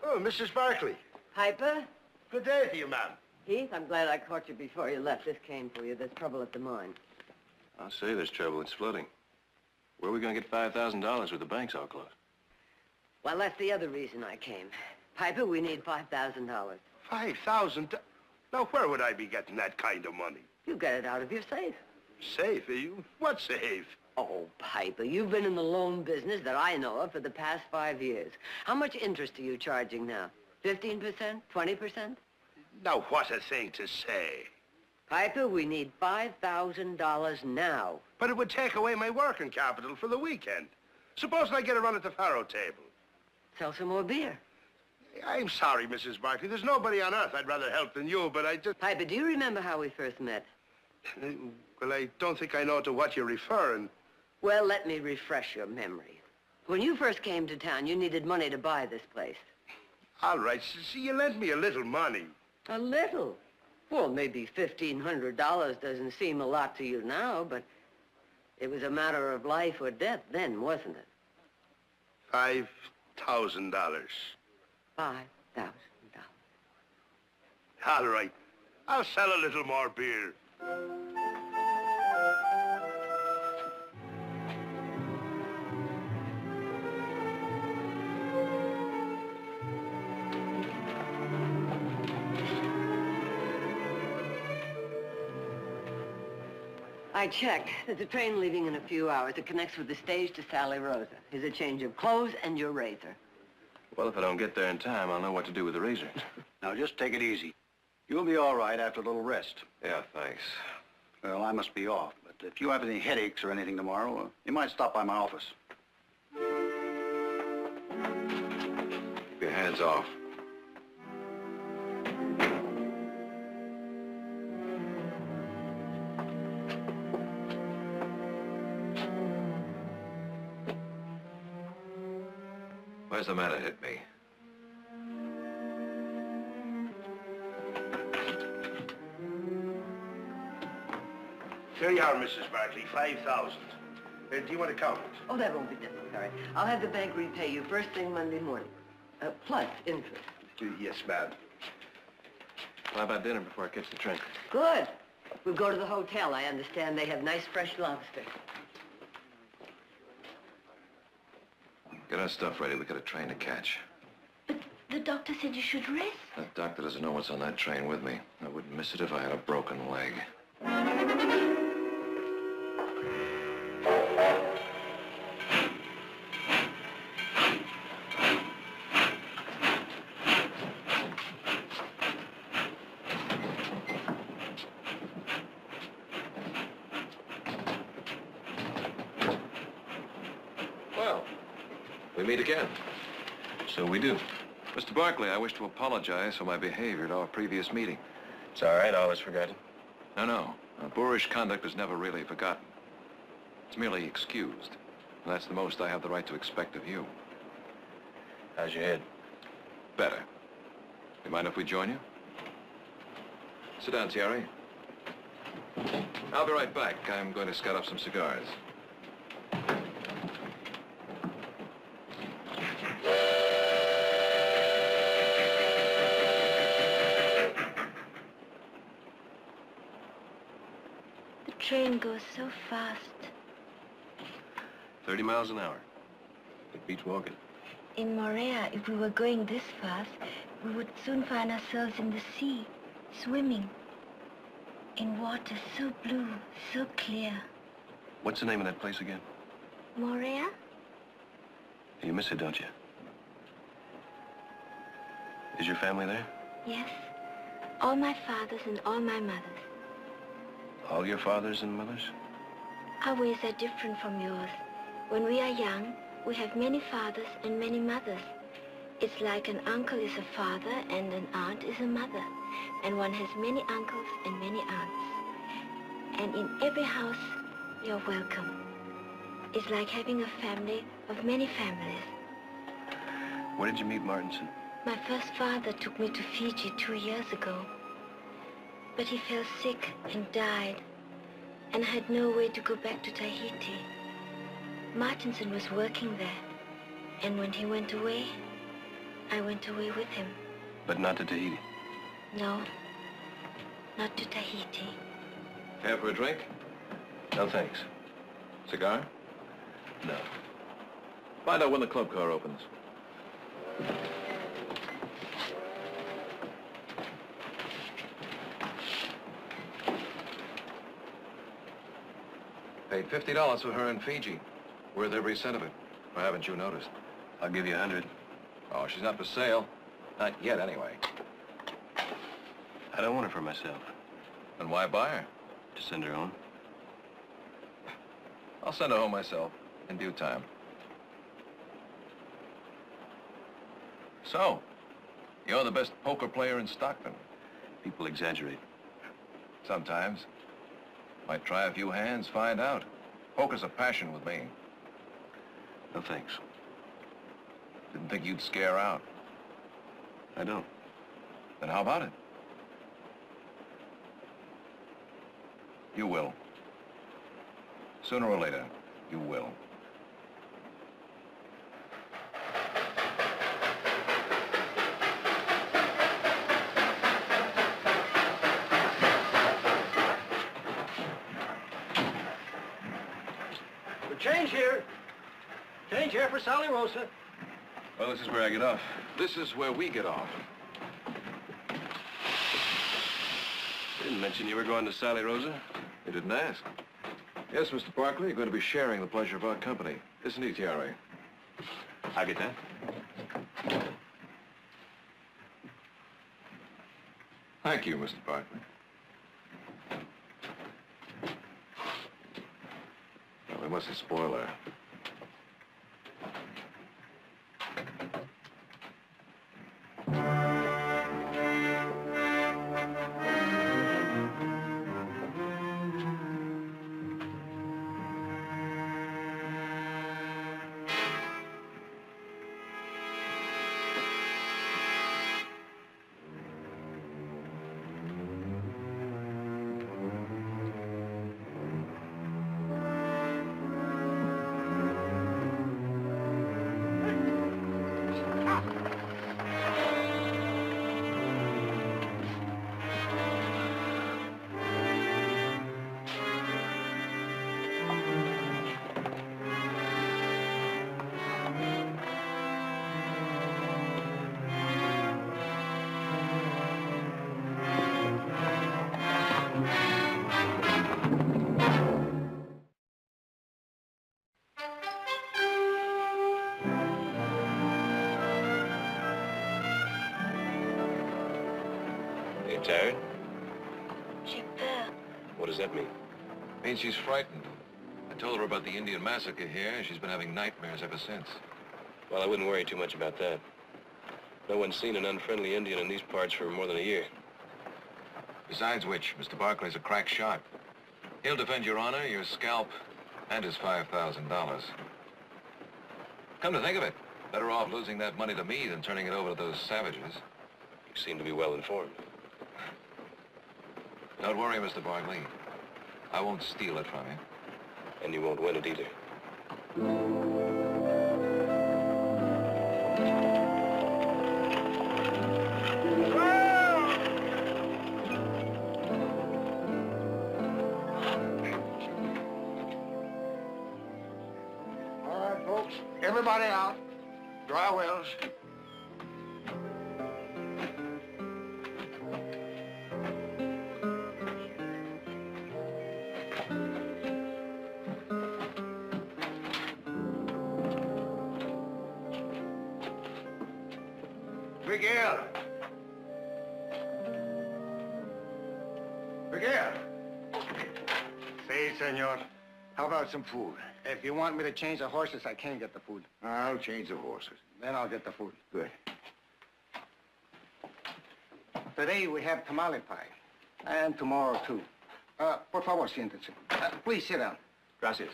Oh, Mrs. Barkley. Piper? Good day to you, ma'am. Heath, I'm glad I caught you before you left. This came for you. There's trouble at the mine. I'll say there's trouble. It's flooding. Where are we going to get $5,000 with the banks all closed? Well, that's the other reason I came. Piper, we need $5,000. $5,000? Now, where would I be getting that kind of money? You got it out of your safe. Safe? You? What safe? Oh, Piper, you've been in the loan business that I know of for the past 5 years. How much interest are you charging now? 15%? 20%? Now, what a thing to say. Piper, we need $5,000 now. But it would take away my working capital for the weekend. Suppose I get a run at the faro table. Sell some more beer. I'm sorry, Mrs. Barkley. There's nobody on earth I'd rather help than you, but I just... Piper, do you remember how we first met? Well, I don't think I know to what you're referring. Well, let me refresh your memory. When you first came to town, you needed money to buy this place. All right. See, you lent me a little money. A little? Well, maybe $1,500 doesn't seem a lot to you now, but it was a matter of life or death then, wasn't it? $5,000. $5,000. All right. I'll sell a little more beer. I checked. There's a train leaving in a few hours. It connects with the stage to Sally Rosa. Here's a change of clothes and your razor. Well, if I don't get there in time, I'll know what to do with the razor. Now, just take it easy. You'll be all right after a little rest. Yeah, thanks. Well, I must be off, but if you have any headaches or anything tomorrow, you might stop by my office. Keep your hands off. Where's the man that hit me? Here you are, Mrs. Barkley, 5,000. Do you want to count it? Oh, that won't be necessary. I'll have the bank repay you first thing Monday morning. Plus interest. Yes, ma'am. How about dinner before I catch the train? Good. We'll go to the hotel. I understand they have nice fresh lobster. Get our stuff ready. We got a train to catch. But the doctor said you should rest. That doctor doesn't know what's on that train with me. I wouldn't miss it if I had a broken leg. Well, we meet again. So we do. Mr. Barkley, I wish to apologize for my behavior at our previous meeting. It's all right. I always forget it. No. Boorish conduct is never really forgotten. It's merely excused. And that's the most I have the right to expect of you. How's your head? Better. You mind if we join you? Sit down, Thierry. I'll be right back. I'm going to scout up some cigars. The train goes so fast. 30 miles an hour. It beats walking. In Morea, if we were going this fast, we would soon find ourselves in the sea, swimming. in water so blue, so clear. What's the name of that place again? Morea? You miss it, don't you? Is your family there? Yes. All my fathers and all my mothers. All your fathers and mothers? Our ways are different from yours. When we are young, we have many fathers and many mothers. It's like an uncle is a father and an aunt is a mother. And one has many uncles and many aunts. And in every house, you're welcome. It's like having a family of many families. Where did you meet Martinson? My first father took me to Fiji 2 years ago. But he fell sick and died. And I had no way to go back to Tahiti. Martinson was working there. And when he went away, I went away with him. But not to Tahiti? No, not to Tahiti. Care for a drink? No, thanks. Cigar? No. Find out when the club car opens. Paid $50 for her in Fiji. Worth every cent of it. Or haven't you noticed? I'll give you 100. Oh, she's not for sale. Not yet, anyway. I don't want her for myself. Then why buy her? To send her home. I'll send her home myself, in due time. So, you're the best poker player in Stockton. People exaggerate. Sometimes. Might try a few hands, find out. Poker's a passion with me. No thanks. Didn't think you'd scare out. I don't. Then how about it? You will. Sooner or later, you will. Change here. Change here for Sally Rosa. Well, this is where I get off. This is where we get off. You didn't mention you were going to Sally Rosa. You didn't ask. Yes, Mr. Barkley, you're going to be sharing the pleasure of our company. Isn't he, Thierry? I'll get that. Thank you, Mr. Barkley. Well, we mustn't spoil her. You tired? J'ai peur. What does that mean? Means she's frightened. I told her about the Indian massacre here, and she's been having nightmares ever since. Well, I wouldn't worry too much about that. No one's seen an unfriendly Indian in these parts for more than a year. Besides which, Mr. Barkley's a crack shot. He'll defend your honor, your scalp, and his $5,000. Come to think of it, better off losing that money to me than turning it over to those savages. You seem to be well informed. Don't worry, Mr. Barkley. I won't steal it from you. And you won't win it either. All right, folks. Everybody out. Dry wells. Miguel! Miguel! Si, senor. How about some food? If you want me to change the horses, I can get the food. I'll change the horses. Then I'll get the food. Good. Today we have tamale pie. And tomorrow, too. Por favor, siéntense. Please sit down. Gracias.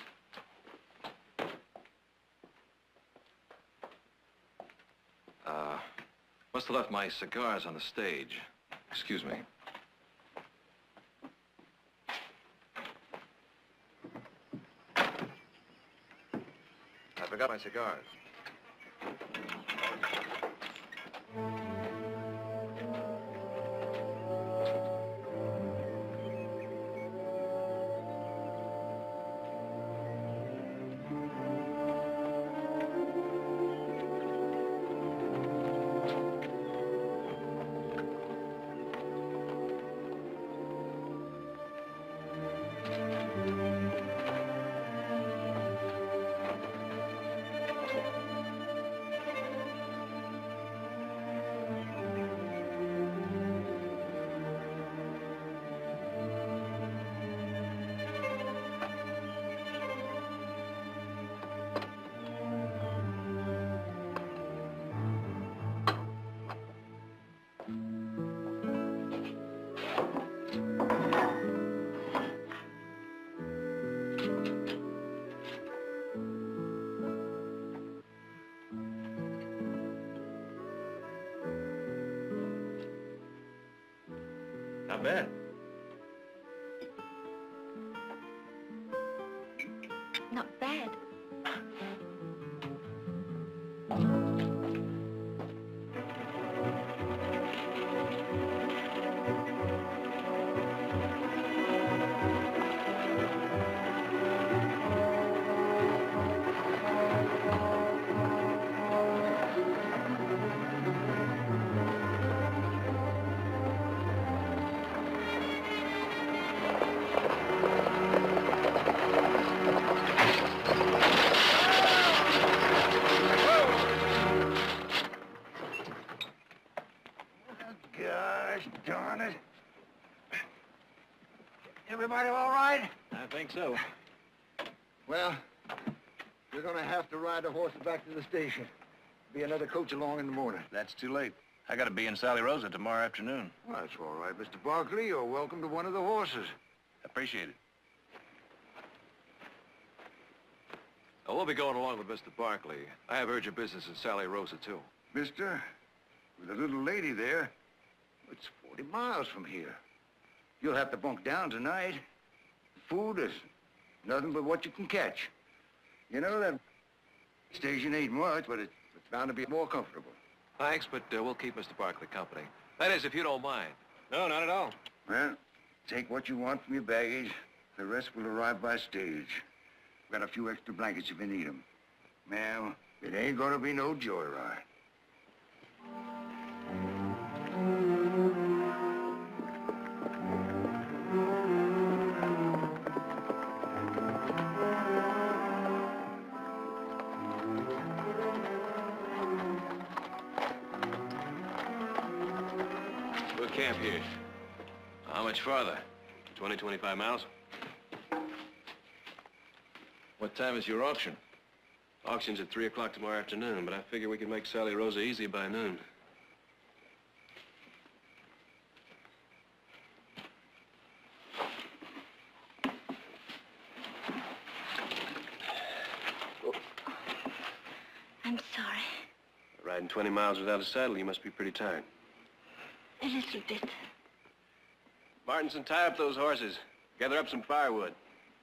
Must have left my cigars on the stage. Excuse me. I forgot my cigars. Not bad. Not bad. Gosh darn it. Everybody all right? I think so. Well, we're gonna have to ride the horses back to the station. Be another coach along in the morning. That's too late. I gotta be in Sally Rosa tomorrow afternoon. Well, that's all right, Mr. Barkley. You're welcome to one of the horses. Appreciate it. Oh, we'll be going along with Mr. Barkley. I have urgent business in Sally Rosa, too. Mister, with a little lady there, it's 40 miles from here. You'll have to bunk down tonight. Food is nothing but what you can catch. You know, that station ain't much, but it's bound to be more comfortable. Thanks, but we'll keep Mr. Barkley company. That is, if you don't mind. No, not at all. Well, take what you want from your baggage. The rest will arrive by stage. Got a few extra blankets if you need them. Ma'am, it ain't gonna be no joyride. We'll camp here. How much farther? 20, 25 miles? What time is your auction? Auction's at 3 o'clock tomorrow afternoon, but I figure we can make Sally Rosa easy by noon. I'm sorry. Riding 20 miles without a saddle, you must be pretty tired. A little bit. Martinson, tie up those horses. Gather up some firewood.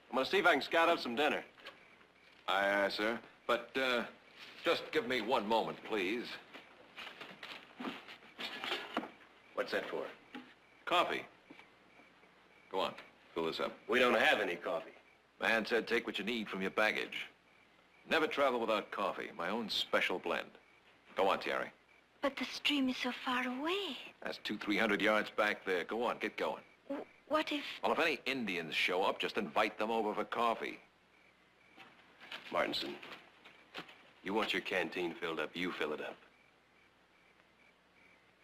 I'm gonna see if I can scout up some dinner. Aye, aye, sir. But, just give me one moment, please. What's that for? Coffee. Go on, fill this up. We don't have any coffee. Man said take what you need from your baggage. Never travel without coffee. My own special blend. Go on, Thierry. But the stream is so far away. That's 200-300 yards back there. Go on, get going. What if... Well, if any Indians show up, just invite them over for coffee. Martinson, you want your canteen filled up, you fill it up.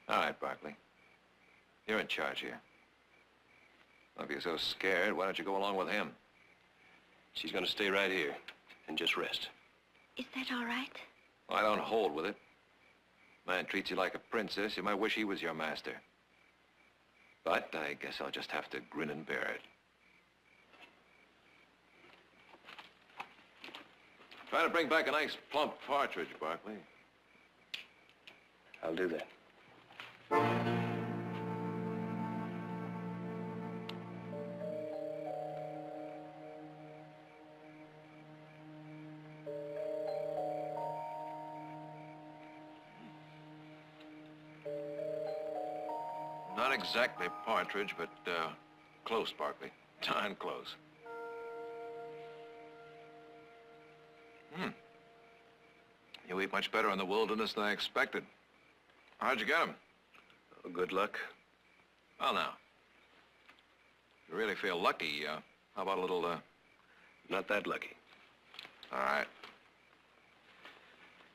All right, Barkley. You're in charge here. Well, if you're so scared, why don't you go along with him? She's gonna stay right here and just rest. Is that all right? Well, I don't hold with it. Man treats you like a princess, you might wish he was your master. But I guess I'll just have to grin and bear it. Try to bring back a nice plump partridge, Barkley. I'll do that. Not exactly partridge, but close, Barkley. Darn close. You eat much better in the wilderness than I expected. How'd you get him? Oh, good luck. Well, now. If you really feel lucky, how about a little, Not that lucky. All right.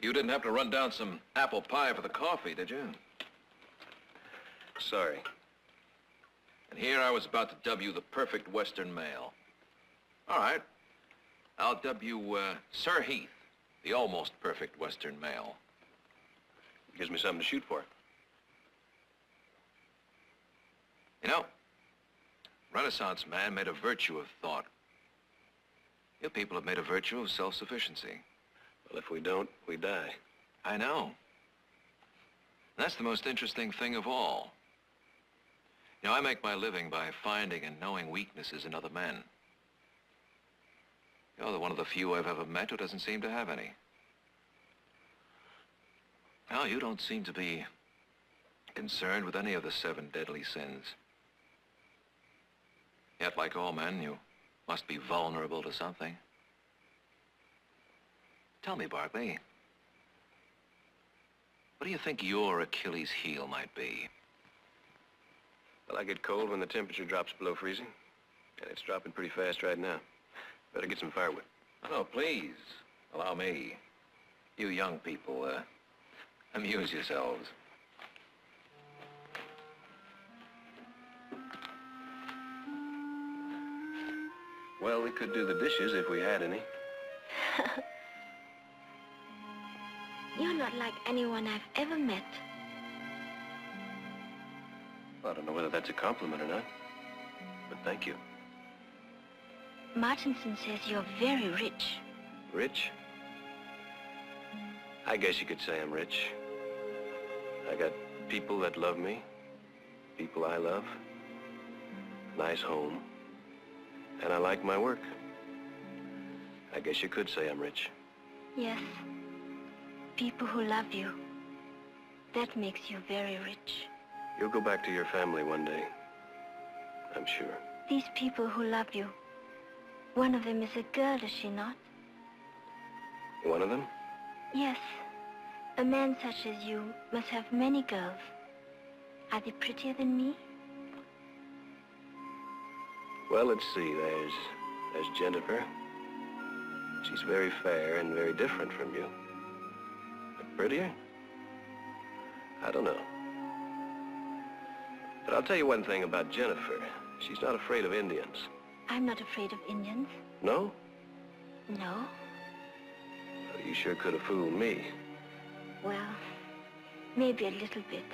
You didn't have to run down some apple pie for the coffee, did you? Sorry. And here I was about to dub you the perfect Western male. All right. I'll dub you, Sir Heath, the almost perfect Western male. Gives me something to shoot for. You know, Renaissance man made a virtue of thought. You people have made a virtue of self-sufficiency. Well, if we don't, we die. I know. That's the most interesting thing of all. You know, I make my living by finding and knowing weaknesses in other men. You're one of the few I've ever met who doesn't seem to have any. Now, you don't seem to be concerned with any of the 7 deadly sins. Yet, like all men, you must be vulnerable to something. Tell me, Barkley, what do you think your Achilles heel might be? Well, I get cold when the temperature drops below freezing. And it's dropping pretty fast right now. Better get some firewood. Oh, please, allow me. You young people, amuse yourselves. Well, we could do the dishes if we had any. You're not like anyone I've ever met. Well, I don't know whether that's a compliment or not, but thank you. Martinson says you're very rich. Rich? I guess you could say I'm rich. I got people that love me, people I love, nice home, and I like my work. I guess you could say I'm rich. Yes. People who love you. That makes you very rich. You'll go back to your family one day, I'm sure. These people who love you, one of them is a girl, is she not? One of them? Yes. A man such as you must have many girls. Are they prettier than me? Well, let's see. There's Jennifer. She's very fair and very different from you. But prettier? I don't know. But I'll tell you one thing about Jennifer. She's not afraid of Indians. I'm not afraid of Indians. No? No? Well, you sure could have fooled me. Well, maybe a little bit.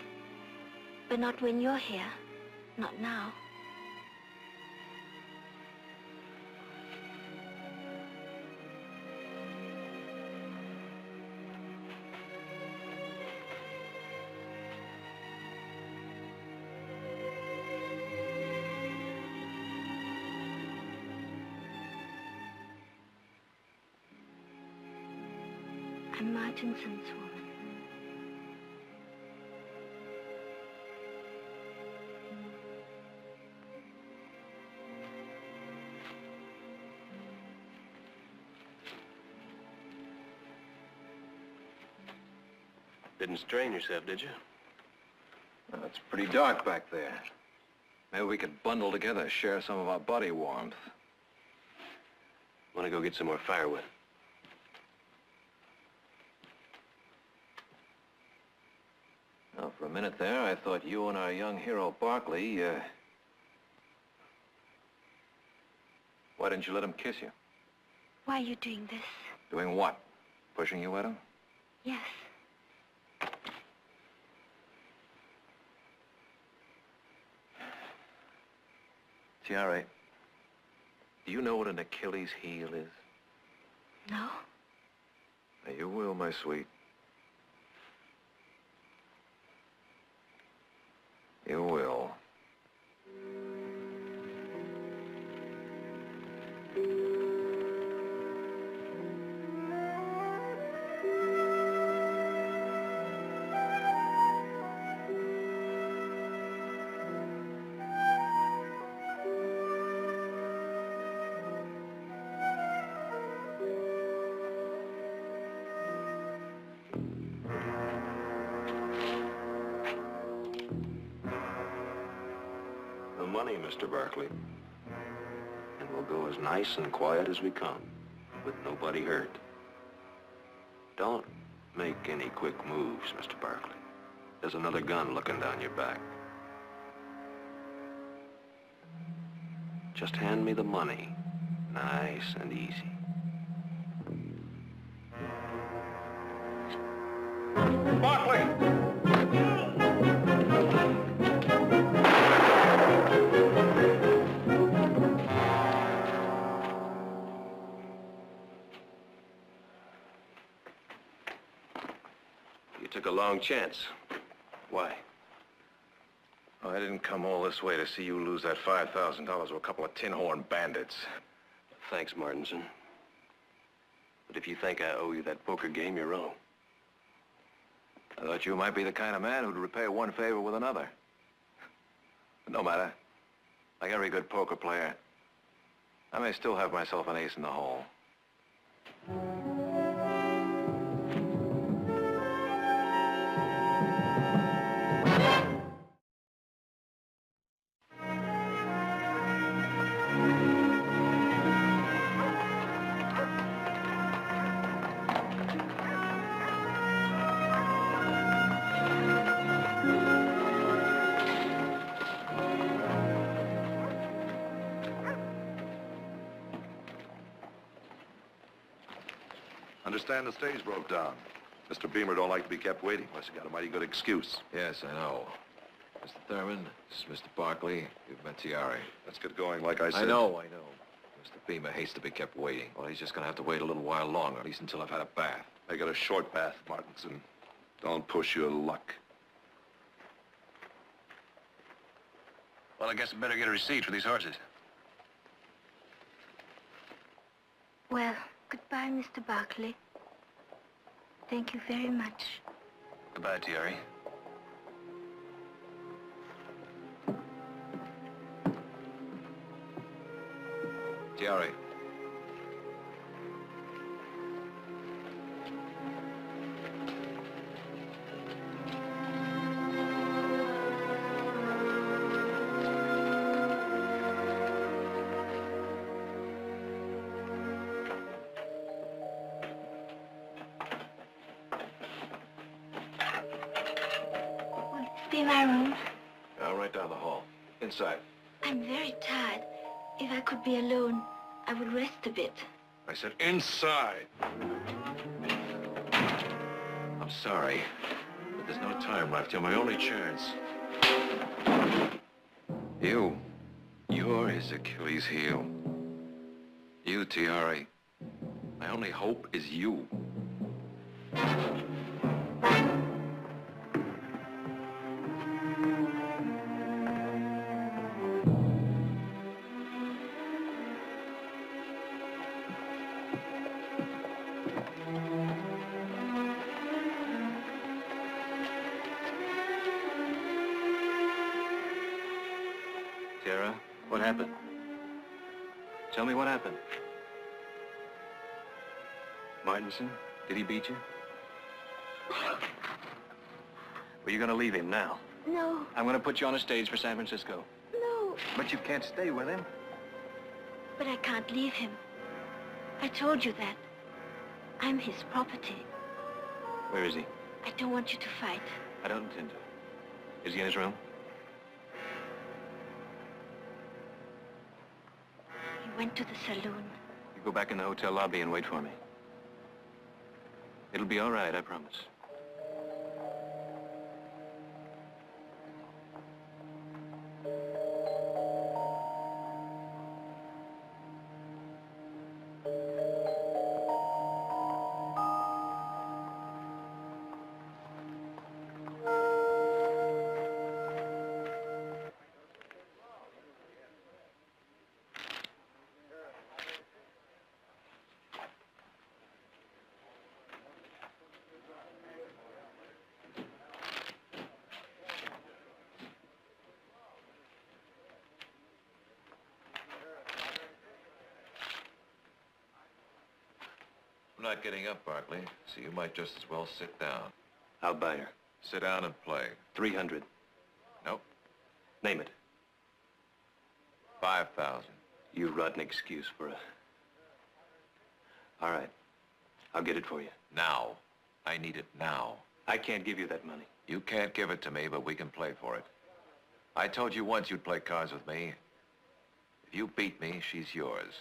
But not when you're here. Not now. I'm Martinson's woman. Didn't strain yourself, did you? Well, it's pretty dark back there. Maybe we could bundle together, share some of our body warmth. Want to go get some more firewood? Well, for a minute there, I thought you and our young hero, Barkley, Why didn't you let him kiss you? Why are you doing this? Doing what? Pushing you at him? Yes. Tiare, do you know what an Achilles heel is? No. Now, you will, my sweet. You will. Money, Mr. Barkley. And we'll go as nice and quiet as we come, with nobody hurt. Don't make any quick moves, Mr. Barkley. There's another gun looking down your back. Just hand me the money, nice and easy. Barkley! Took a long chance. Why? Oh, I didn't come all this way to see you lose that $5,000 to a couple of tin-horn bandits. Thanks, Martinson. But if you think I owe you that poker game, you're wrong. I thought you might be the kind of man who'd repay one favor with another. But no matter. Like every good poker player, I may still have myself an ace in the hole. Understand the stage broke down. Mr. Beamer don't like to be kept waiting unless you got a mighty good excuse. Yes, I know. Mr. Thurman, this is Mr. Barkley. You've met Tiare. Let's get going, like I said. I know. Mr. Beamer hates to be kept waiting. Well, he's just gonna have to wait a little while longer, at least until I've had a bath. I got a short bath, Martinson. Don't push your luck. Well, I guess I better get a receipt for these horses. Well, goodbye, Mr. Barkley. Thank you very much. Goodbye, Tiare. Tiare. Be my room. Right down the hall. Inside. I'm very tired. If I could be alone, I would rest a bit. I said inside. I'm sorry, but there's no time left. You're my only chance. You're his Achilles heel. You, Tiare. My only hope is you. Tara, what happened? Tell me what happened. Martinson, did he beat you? Well, you're gonna leave him now. No. I'm gonna put you on a stage for San Francisco. No. But you can't stay with him. But I can't leave him. I told you that. I'm his property. Where is he? I don't want you to fight. I don't intend to. Is he in his room? He went to the saloon. You go back in the hotel lobby and wait for me. It'll be all right, I promise. I'm not getting up, Barkley, so you might just as well sit down. I'll buy her. Sit down and play. 300. Nope. Name it. 5,000. You rotten excuse for a... All right. I'll get it for you. Now. I need it now. I can't give you that money. You can't give it to me, but we can play for it. I told you once you'd play cards with me. If you beat me, she's yours.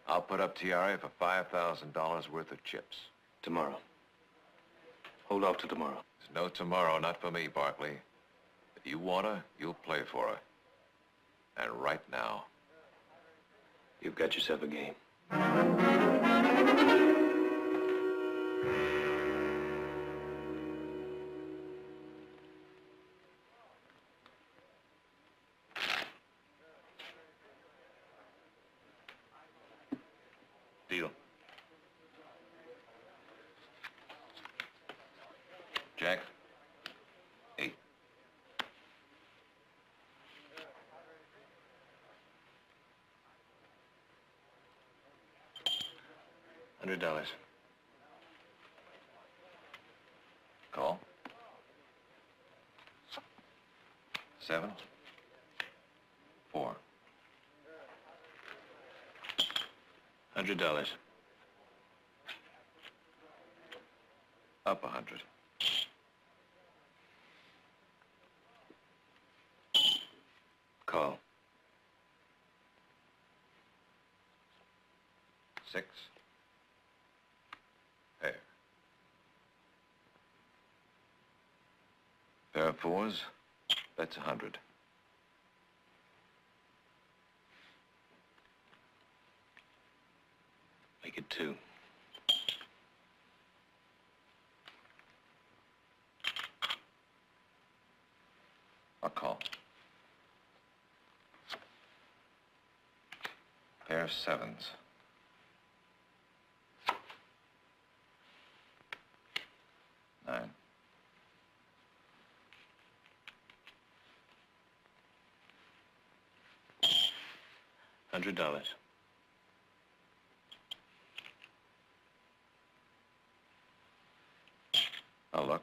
I'll put up Tiara for $5,000 worth of chips. Tomorrow. Hold off till tomorrow. There's no tomorrow, not for me, Barkley. If you want her, you'll play for her. And right now. You've got yourself a game. Deal. Jack? 8. $100. Call. 7. 4. $100. Up 100. Call. 6. Pair. Pair of 4s. That's 100. Make it 2. I'll call. Pair of 7s. 9. $100. I'll look.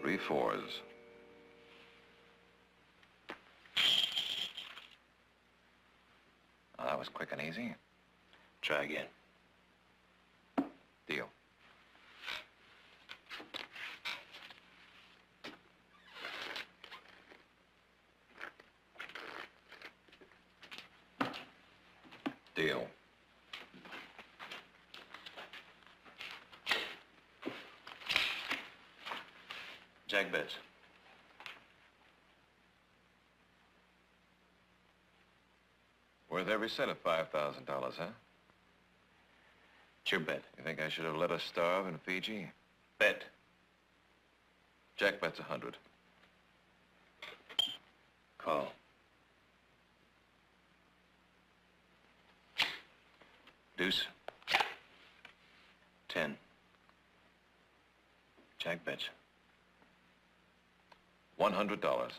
Three 4s. Oh, that was quick and easy. Try again. Deal. Deal. Jack bets. Worth every cent of $5,000, huh? It's your bet. You think I should have let us starve in Fiji? Bet. Jack bets 100. Call. Deuce. 10. Jack bets. $100.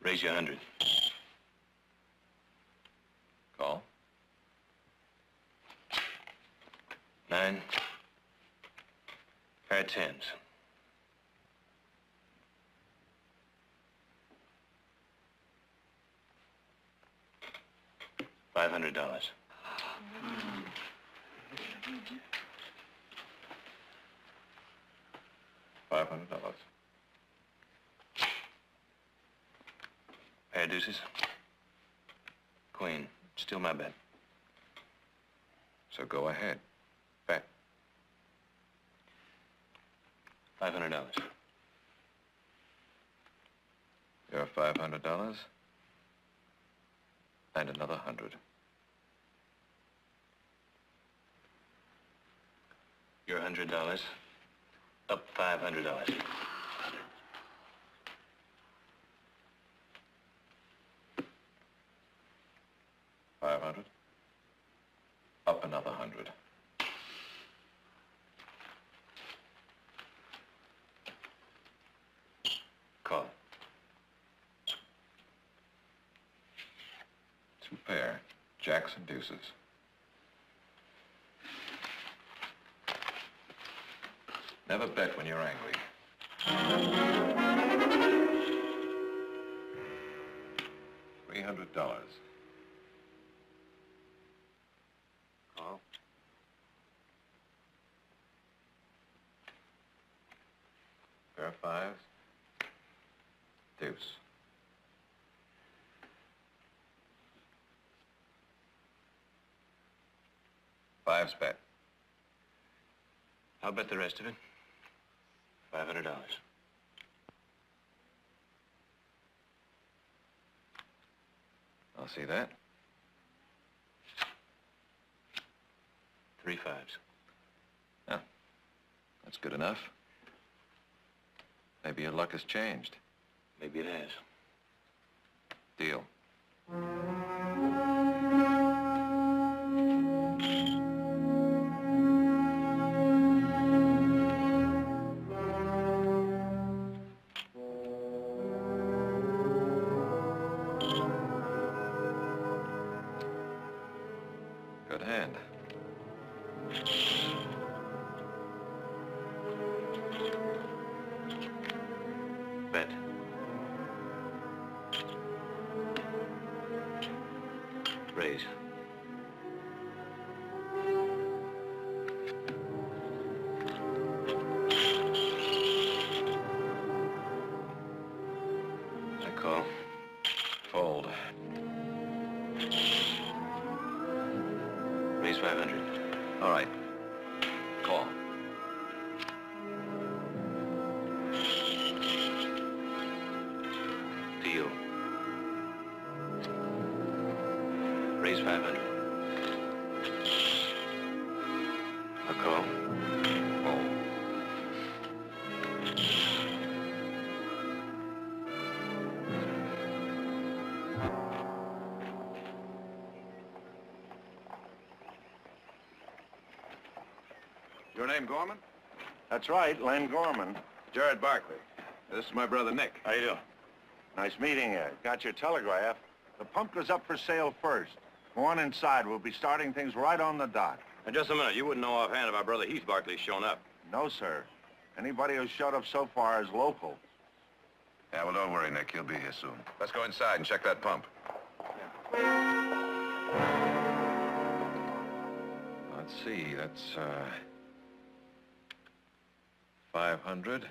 Raise you 100. Call. 9. Pair of 10s. $500. $500. Pair of deuces. Queen. Still my bet. So go ahead. Bet. $500. Your $500 and another 100. Your $100. Up $500. $500. Up another 100. Call. Two pair. Jacks and deuces. Never bet when you're angry. $300. Call. Pair of fives. Deuce. Fives bet. I'll bet the rest of it. $500. I'll see that. 3 fives. Yeah, that's good enough. Maybe your luck has changed. Maybe it has. Deal. Good hand. Bet. Raise. I call. Fold. Raise 500. All right. Call. Deal. Raise 500. A call. Fold. Your name Gorman? That's right, Len Gorman. Jared Barkley. This is my brother Nick. How you doing? Nice meeting you. Got your telegraph. The pump goes up for sale first. Go on inside. We'll be starting things right on the dot. Now, just a minute. You wouldn't know offhand if our brother Heath Barkley's shown up. No, sir. Anybody who's showed up so far is local. Yeah, well, don't worry, Nick. He'll be here soon. Let's go inside and check that pump. Let's see, that's, 500.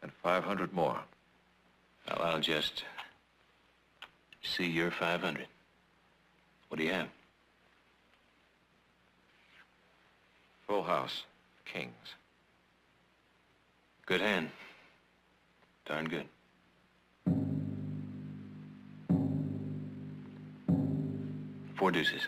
And 500 more. Well, I'll just see your 500. What do you have? Full house. Kings. Good hand. Darn good. Four deuces.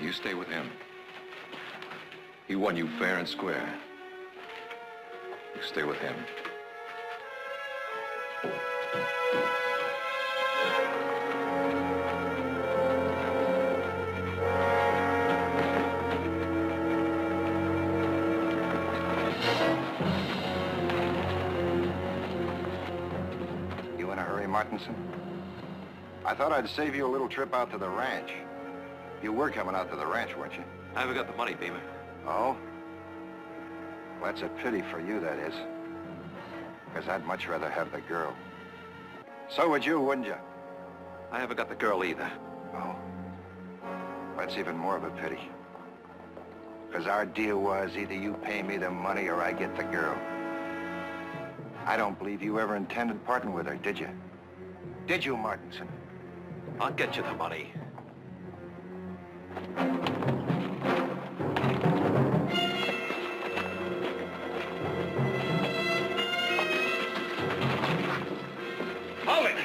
You stay with him. He won you fair and square. You stay with him. Martinson. I thought I'd save you a little trip out to the ranch. You were coming out to the ranch, weren't you? I haven't got the money, Beamer. Oh? Well, that's a pity for you, that is. Because I'd much rather have the girl. So would you, wouldn't you? I haven't got the girl either. Oh? That's even more of a pity. Because our deal was either you pay me the money or I get the girl. I don't believe you ever intended parting with her, did you? Did you, Martinson? I'll get you the money. Hold it!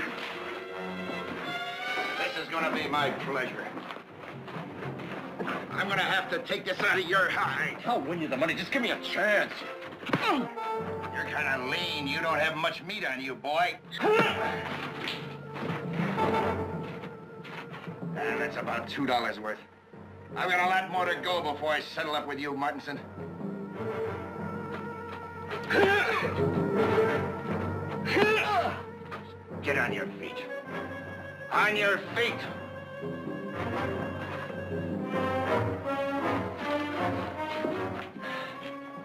This is gonna be my pleasure. I'm gonna have to take this out of your hide. I'll win you the money. Just give me a chance. You're kind of lean. You don't have much meat on you, boy. And that's about $2 worth. I've got a lot more to go before I settle up with you, Martinson. Get on your feet. On your feet!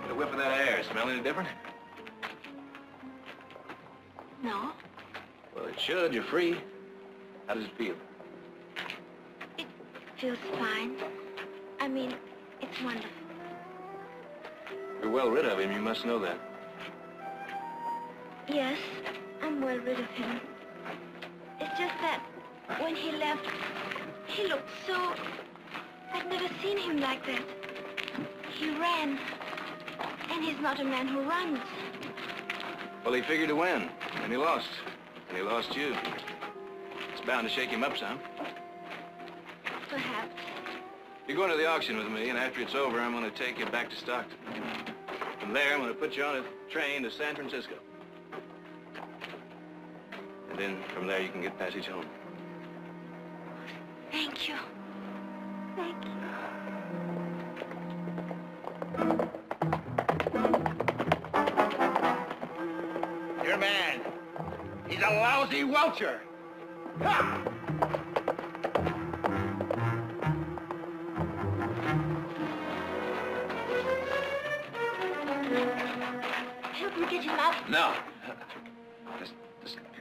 Get a whiff of that air. Smell any different? No, Well, it should. You're free. How does it feel? it feels fine. I mean, it's wonderful. You're well rid of him. You must know that. Yes, I'm well rid of him. It's just that when he left, he looked so... I'd never seen him like that. He ran, and he's not a man who runs. Well, he figured to win, and he lost. And he lost you. It's bound to shake him up some. Perhaps. You're going to the auction with me, and after it's over, I'm going to take you back to Stockton. From there, I'm going to put you on a train to San Francisco. And then from there, you can get passage home. Thank you. Thank you. Your man. He's a lousy welcher. Ha! Help me get him up. No. Just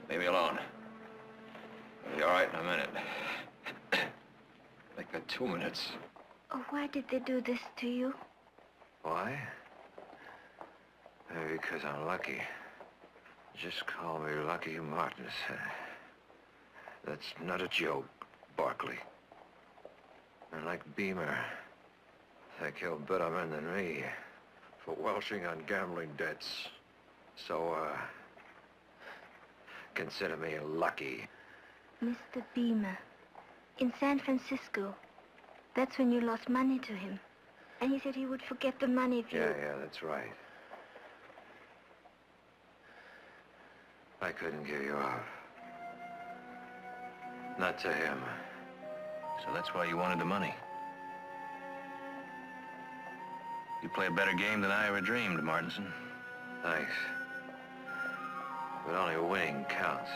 leave me alone. I'll be all right in a minute. Like that 2 minutes. Oh, why did they do this to you? Why? Maybe because I'm lucky. Just call me Lucky Martinez. That's not a joke, Barkley. And like Beamer, they kill better men than me for welshing on gambling debts. So, consider me lucky. Mr. Beamer, in San Francisco, that's when you lost money to him. And he said he would forget the money if you... Yeah, that's right. I couldn't give you up. Not to him. So that's why you wanted the money. You play a better game than I ever dreamed, Martinson. Thanks. But only winning counts.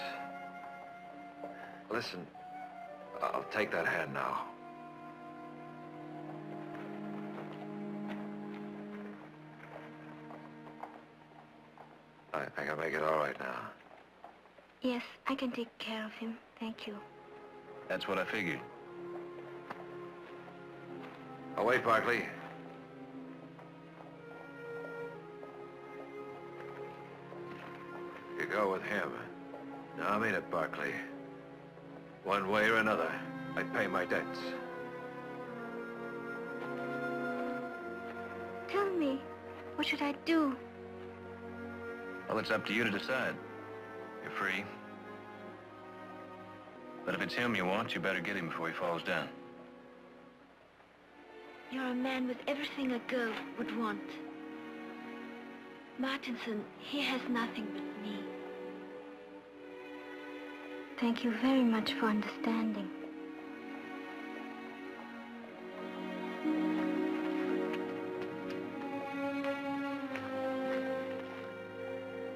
Listen, I'll take that hand now. I can make it all right now. Yes, I can take care of him. Thank you. That's what I figured. Oh, wait, Barkley. You go with him. No, I mean it, Barkley. One way or another, I pay my debts. Tell me, what should I do? Well, it's up to you to decide. You're free. But if it's him you want, you better get him before he falls down. You're a man with everything a girl would want. Martinson, he has nothing but me. Thank you very much for understanding.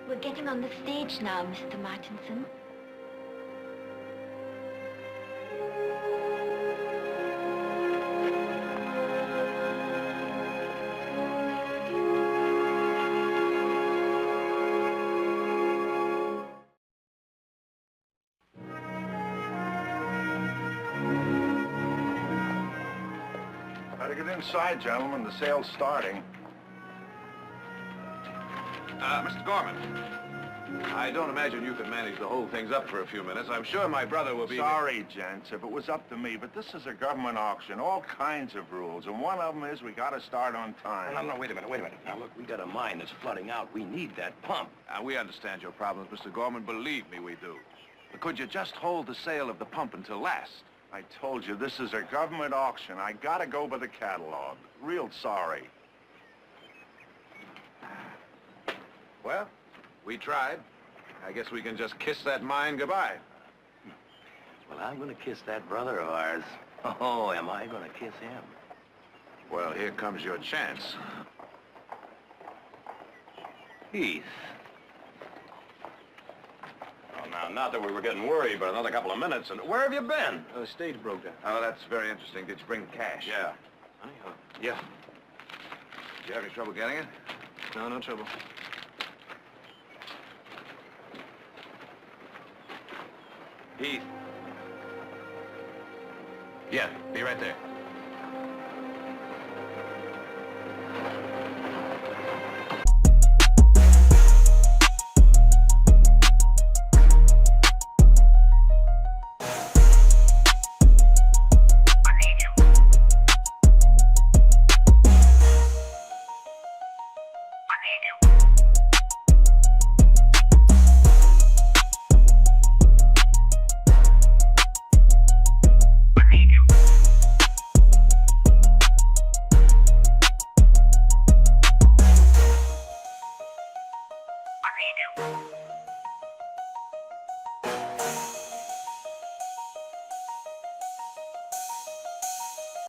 We're getting on the stage now, Mr. Martinson. Better get inside, gentlemen. The sale's starting. Mr. Gorman, I don't imagine you could manage to hold things up for a few minutes. I'm sure my brother will be... Sorry, gents, if it was up to me, but this is a government auction, all kinds of rules, and one of them is we gotta start on time. No, wait a minute. Now, look, we got a mine that's flooding out. We need that pump. We understand your problems, Mr. Gorman. Believe me, we do. But could you just hold the sale of the pump until last? I told you, this is a government auction. I gotta go by the catalog. Real sorry. Well, we tried. I guess we can just kiss that mine goodbye. Well, I'm gonna kiss that brother of ours. Oh, am I gonna kiss him? Well, here comes your chance. Heath. Well, now, not that we were getting worried, but another couple of minutes, and where have you been? The stage broke down. Oh, that's very interesting. Did you bring cash? Yeah. Honey, Yeah. Did you have any trouble getting it? no, no trouble. Heath. Yeah, be right there.